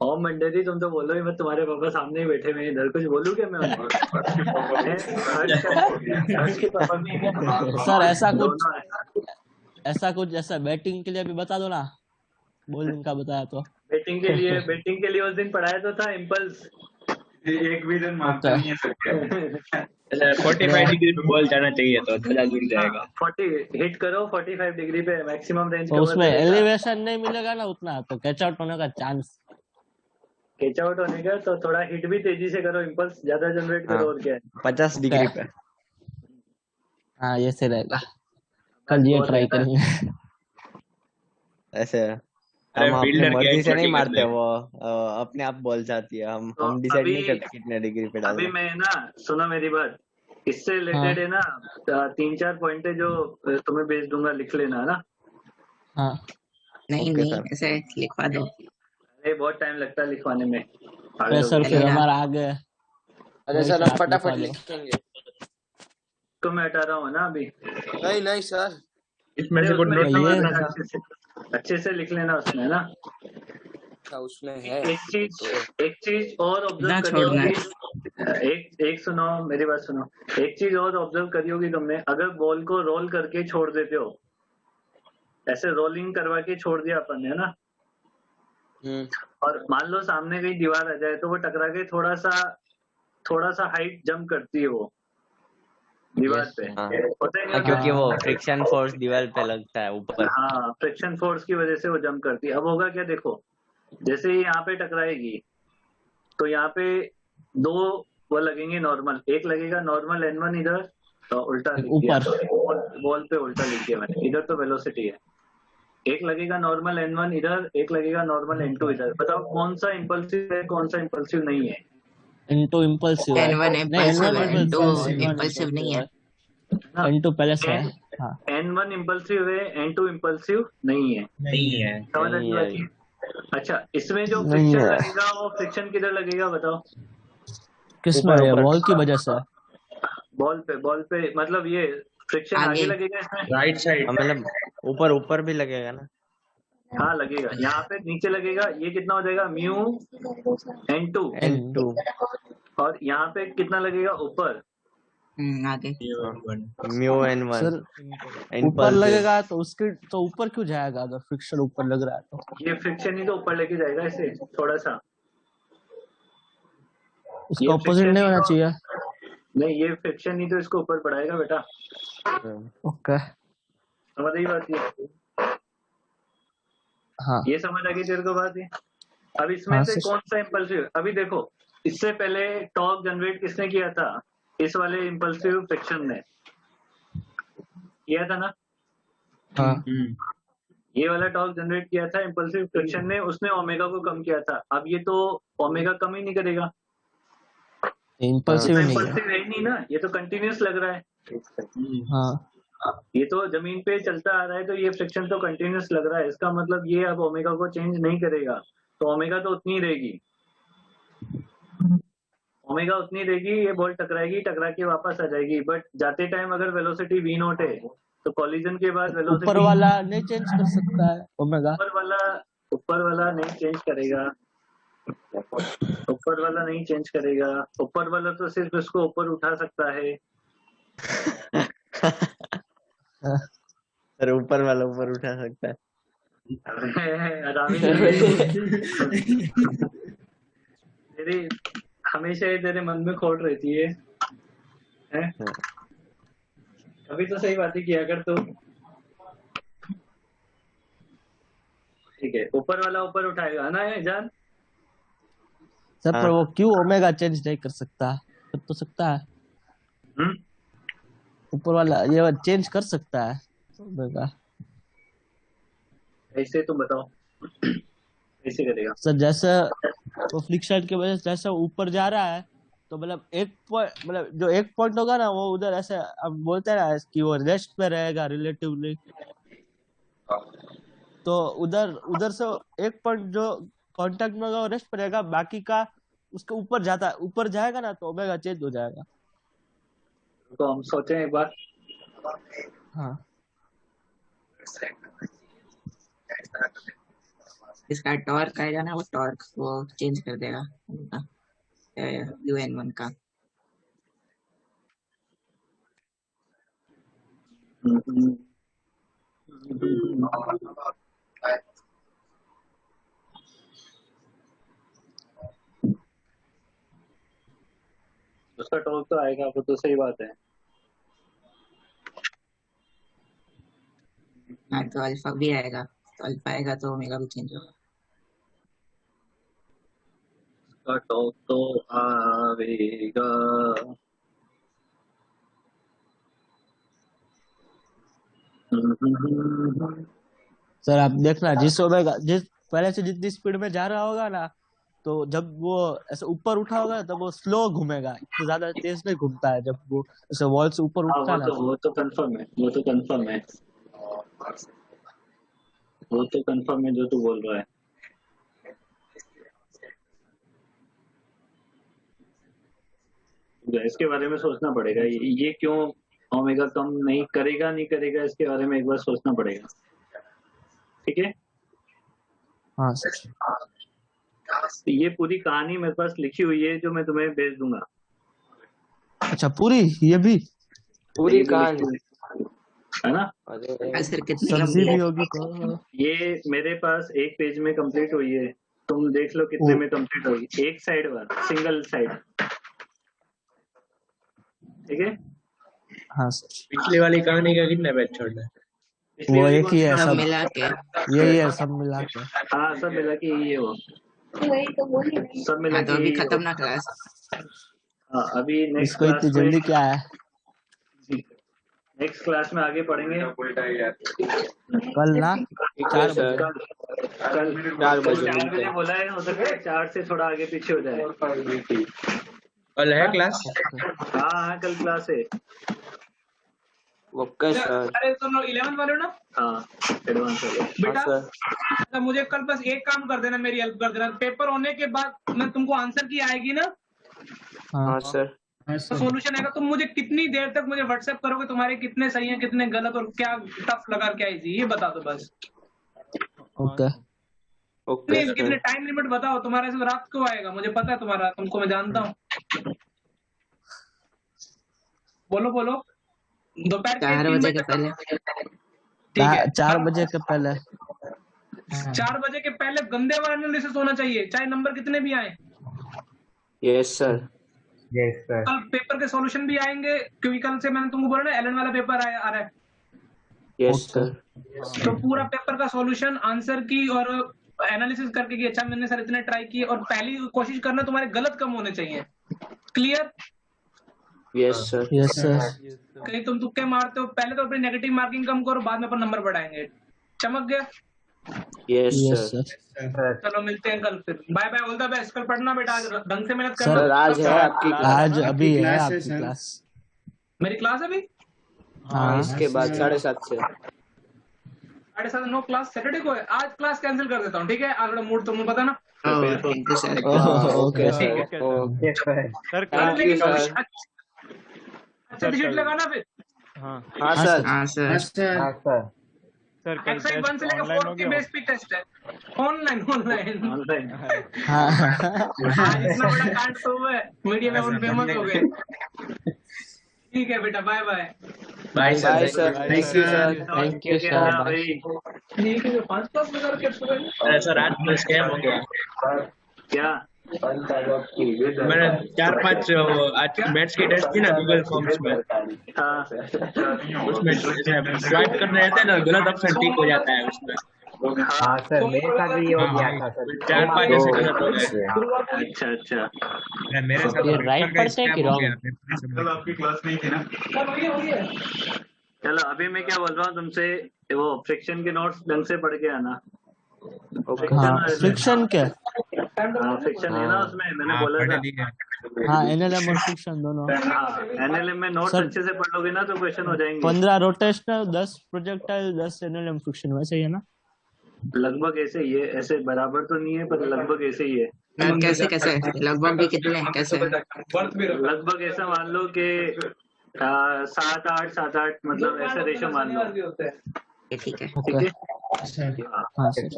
ओम मंडेरी तुम तो बोलो ही, मैं तुम्हारे पापा सामने ही बैठे हुए हैं इधर, कुछ बोलूं क्या मैं उनको? हर्ष के पापा भी हैं क्या? सर ऐसा कुछ दोनों ऐसा बैटिंग के लिए भी बता दो ना, बॉलिंग का बताया तो। बैटिंग के लिए उस दिन पढ़ाया तो था इम्पल्स। एक भी रन मारते नहीं है सबके। 45 डिग्री पे बॉल जाना चाहिए तो ध्वजा जुड़ जाएगा। 40 हिट करो 45 डिग्री पे, मैक्सिमम रेंज तो उसमें एलिवेशन नहीं मिलेगा ना उतना, तो कैच आउट होने का चांस। कैच आउट होने का तो थोड़ा हिट भी तेजी से करो, इम्पल्स ज्यादा जनरेट करो, और क्या है। 50 डिग्री पे। हाँ ये सही रहेगा, कल ये ट्राई करेंगे। ऐसे अरे हम अपने फील्डर की मर्जी हाइट से नहीं छोटी कर मारते, ले। वो अपने आप बॉल जाती है, तो हम डिसाइड नहीं अभी- करते कितने डिग्री पे अभी डालना। मैं ना, सुनो मेरी बात, इससे रिलेटेड है ना 3-4 पॉइंट है जो तुम्हें भेज दूंगा, लिख लेना है ना। हाँ नहीं ओके नहीं सर। ऐसे लिखवा दो। अरे बहुत टाइम लगता है लिखवाने में। प्रेशर फिर चलेगा। हमारा आगे। अरे सर हम फटाफट लिखेंगे। तो मैं हटा रहा हूँ ना अभी। नहीं नहीं सर, इसमें से अरे कुछ उसमें नोट लिखना ये- है, अच्छे से लिख लेना उसमें ना। अच्छा उसमें है। एक चीज और ऑब्जर्व ना करी छोड़ना है। होगी, एक सुनो मेरी बात सुनो, एक चीज और ऑब्जर्व करी होगी तुमने, अगर बॉल को रोल करके छोड़ देते हो, ऐसे रोलिंग करवा के छोड़ दिया अपन ने, है ना, और मान लो सामने कहीं दीवार आ जाए तो वो टकरा के थोड़ा सा हाइट जंप करती है वो दीवार पे, हाँ। होता है हाँ, क्या? क्योंकि वो फ्रिक्शन फोर्स दीवार पे लगता है ऊपर। हाँ, फ्रिक्शन फोर्स की वजह से वो जंप करती है। अब होगा क्या, देखो जैसे ही यहाँ पे टकराएगी तो यहाँ पे दो वो लगेंगे नॉर्मल, एक लगेगा नॉर्मल N1 इधर, तो उल्टा लिख दिया बॉल पे, उल्टा लिख दिया मैंने, इधर तो वेलोसिटी है। एक लगेगा नॉर्मल N1 इधर, एक लगेगा नॉर्मल N2 इधर। बताओ कौन सा इम्पल्सिव है, कौन सा इम्पल्सिव नहीं है? N2 इम्पल्सिव है। N1 नहीं, इम्पल्सिव है, N1 N2 इम्पल्सिव नहीं है। N2 पहले से है। हाँ N1 इम्पल्सिव है, N2 इम्पल्सिव नहीं है। नहीं है। समझ नहीं आ है। गई? अच्छा, इसमें जो नहीं फ्रिक्शन है। लगेगा वो फ्रिक्शन किधर लगेगा बताओ? किसमें ऊपर- बॉल की वजह से? बॉल पे मतलब ये फ्रिक्शन आगे आगे। लगेगा इसमें? Right side. मतलब ऊपर भी लगेगा ना। हाँ लगेगा, यहाँ पे नीचे लगेगा, ये कितना हो जाएगा म्यू N2, N2 और यहाँ पे कितना लगेगा ऊपर? आगे। म्यू N1 सर ऊपर इम्पल्सिव। लगेगा तो उसके तो ऊपर क्यों जाएगा अगर फ्रिक्शन ऊपर लग रहा है तो? ये फ्रिक्शन ही तो ऊपर लेके जाएगा इसे थोड़ा सा। उसका ये ऑपोजिट friction नहीं ही होना तो- चाहिए। नहीं, ये फ्रिक्शन ही तो इसको ऊपर बढ़ाएगा बेटा, ओके समझ रही बात ये? हाँ ये समझ आ गई तेरे को बात ये? अब इसमें हाँ, से सर। कौन सा इम्पल्सिव, अभी देखो इससे पहले टॉर्क जनरेट किसने किया था? इस वाले इम्पल्सिव फ्रिक्शन ने किया था ना, हाँ ये वाला टॉर्क जनरेट किया था इम्पल्सिव फ्रिक्शन ने, उसने ओमेगा को कम किया था। अब ये तो ओमेगा कम ही नहीं करेगा, इम्पल्सिव नहीं है। इम्पल्सिव है ही नहीं ना, ये तो कंटिन्यूस लग रहा है। हाँ ये तो जमीन पे चलता आ रहा है, तो ये फ्रिक्शन तो कंटिन्यूस लग रहा है, इसका मतलब ये अब ओमेगा को चेंज नहीं करेगा, तो ओमेगा तो उतनी रहेगी, ओमेगा उतनी रहेगी, ये बॉल टकराएगी, टकरा के वापस आ जाएगी, बट जाते टाइम अगर वेलोसिटी v0 है तो कॉलिजन के बाद वेलोसिटी ऊपर वाला नहीं चेंज कर सकता है ओमेगा? ऊपर वाला नहीं चेंज करेगा, ऊपर वाला नहीं चेंज करेगा, ऊपर वाला तो सिर्फ इसको ऊपर उठा सकता है। अरे ऊपर वाला ऊपर उठा सकता है। आरामी तेरी हमेशा ही तेरे मन में खोट रहती है, हैं? कभी तो सही बात ही किया कर तू। ठीक है, ऊपर वाला ऊपर उठाएगा ना ये जान? सर पर वो क्यों ओमेगा चेंज नहीं कर सकता? कर तो सकता है। ऊपर वाला ये चेंज कर सकता है ओमेगा। ऐसे तुम बताओ कैसे करेगा? सर जैसे वो फ्रिक्शन की वजह से जैसे ऊपर जा रहा है तो मतलब मतलब जो एक पॉइंट होगा ना वो उधर ऐसे अब बोलते हैं ना कि वो रेस्ट पे रहेगा रिलेटिवली, तो उधर से एक पॉइंट जो कांटेक्ट में होगा वो रेस्ट पे रहेगा, बाकी का उसके ऊपर जाएगा ना तो ओमेगा चेंज हो जाएगा। तो हम सोचे एक बार। हाँ इसका टॉर्क आएगा ना, वो टॉर्क वो चेंज कर देगा UN1 का। उसका टॉर्क तो आएगा, वो तो सही बात है। हाँ तो अल्फा भी आएगा, तो अल्फा आएगा तो ओमेगा भी चेंज होगा। उसका टॉर्क तो आएगा। सर आप देखना जिस ओमेगा जिस पहले से जितनी स्पीड में जा रहा होगा ना, तो जब वो ऐसे ऊपर उठा होगा तब वो स्लो घूमेगा, इतना ज्यादा तेज नहीं घूमता है जब वो ऐसे वॉल से ऊपर उठता है ना। वो तो कंफर्म है, वो तो कंफर्म है, वो तो कंफर्म है जो तू बोल रहा है। इसके बारे में सोचना पड़ेगा, ये क्यों ओमेगा कम नहीं करेगा, नहीं करेगा, इसके बारे में एक बार सोचना पड़ेगा। ठीक है। हाँ सर। ये पूरी कहानी मेरे पास लिखी हुई है जो मैं तुम्हें भेज दूंगा। अच्छा पूरी, ये भी पूरी कहानी है ना? सर कितनी सब्जी लंबी भी है? होगी तो ये मेरे पास एक पेज में कंप्लीट हुई है, तुम देख लो कितने में कंप्लीट होगी। एक साइड वाला, सिंगल साइड। ठीक है। हाँ सर। पिछली वाली कहानी का कितने पेज छोड़ना है? वो एक ही है सब सब मिला के। यही है, सब मिला के। हाँ सब मिला के यही है वो, सब मिला हाँ तो के अभी यही है खत्म वो। ना क्लास। हाँ अभी नेक्स्ट इसको इतनी क्लास में, जल्दी क्या है? नेक्स्ट क्लास में आगे पढ़ेंगे। कल ना 4 बजे। कल 4 बजे 4 बजे बोला है, हो सकता है 4 से थोड़ा आगे पीछे हो जाए। कल है क्लास? हाँ हाँ कल क्लास है। Okay sir. अरे तुम लोग 11 वाले हो ना? हाँ एडवांस वाले। बेटा सर तो मुझे कल बस एक काम कर देना, मेरी हेल्प कर देना। पेपर होने के बाद मैं तुमको आंसर की आएगी ना, हाँ सर। तो सॉल्यूशन आएगा। तुम मुझे कितनी देर तक मुझे व्हाट्सएप करोगे तुम्हारे कितने सही हैं कितने गलत और क्या टफ लगा क्या इजी, ये बता दो बस। ओके ओके कितने सर। टाइम लिमिट बताओ, तुम्हारे से रात को आएगा, मुझे पता है तुम्हारा, तुमको मैं जानता हूँ। बोलो बोलो। दोपहर के 4 3 बजे बजे के पहले। ठीक है। 4 बजे के पहले। 4 बजे के पहले गंदे वाला एनालिसिस होना चाहिए, चाहे नंबर कितने भी आए। Yes sir. Yes sir. कल पेपर के सॉल्यूशन भी आएंगे, क्योंकि कल से मैंने तुमको बोला ना एलन वाला पेपर आ रहा है। Yes sir. तो पूरा पेपर का सॉल्यूशन, आंसर की और एनालिसिस करके कि अच्छा मैंने सर इतने ट्राई किए, और पहली कोशिश करना तुम्हारे गलत कम होने चाहिए। Clear? Yes sir. Yes sir. कहीं तुम तुक्के मारते हो, पहले तो अपनी नेगेटिव मार्किंग कम करो, बाद में अपन नंबर बढ़ाएंगे। चमक गया? Yes sir. चलो मिलते हैं कल फिर। Bye bye, all the best. कल पढ़ना बेटा, आज ढंग से मेहनत सर करना। आज है आपकी क्लास? आज अभी है क्लास है आपकी सर। क्लास। मेरी क्लास अभी हाँ इसके बाद 7:30 से। 7:30 नो क्लास सैटरडे को है। आज क्लास कैंसिल कर देता हूँ, ठीक है? आज मूड तुमको पता ना। Thank you sir. Okay sir. Okay sir. Sir thank you sir. अच्छा टी-शर्ट लगाना फिर। हाँ हाँ सर। हाँ सर। हाँ सर। हाँ सर। सर कल एक्सरसाइज 1 से लेकर ऑनलाइन 4 हो की गया? बेस पे टेस्ट है। Online online. ऑनलाइन। हाँ आज इतना बड़ा कांड तो हुआ है, मीडिया में उन फेमस हो गए। ठीक है बेटा, bye bye. Bye sir. Thank you sir. Thank you क्या सर। भाई? ठीक है, 5 क्लास लगा रखे सुबह। अरे सर आज में स्कैम हो गया। क्या? मैंने 4-5 आज मैथ्स की टेस्ट थी ना गूगल फॉर्म्स में, हाँ उसमें स्वाइप करने रहते हैं ना, गलत ऑप्शन टिक हो जाता है उसमें। हाँ सर, मेरे साथ भी ये हो गया था सर। 4-5 ऐसे गलत हो गए। अच्छा अच्छा। मेरे साथ ये राइट पढ़ते हैं कि रॉन्ग? कल आपकी क्लास नहीं थी ना? चलो अभी मैं क्या बोल रहा हूँ तुमसे, वो फ्रिक्शन के नोट्स ढंग से पढ़ के आना। हाँ फ्रिक्शन क्या? हाँ फ्रिक्शन है ना उसमें, मैंने बोला था। हाँ एनएलएम और फ्रिक्शन दोनों। हाँ एनएलएम में नोट्स सर, अच्छे से पढ़ लोगे ना तो क्वेश्चन हो जाएंगे। 15 रोटेशनल, 10 प्रोजेक्टाइल, 10 एनएलएम फ्रिक्शन, वैसे ही है ना? लगभग ऐसे ही है, ऐसे बराबर तो नहीं है पर लगभग ऐसे ही है। कैसे कैसे लगभग भी कितने कैसे? लगभग ऐसा मान लो कि 7-8 मतलब ऐसा रेशो मान लो। ठीक है। ठीक है। हाँ सर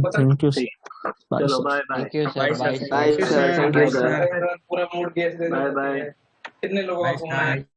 थैंक यू चलो bye bye thank you sir bye bye sir, thank you sir. पूरा मूड केस दे बाय बाय कितने लोगों का फोन आया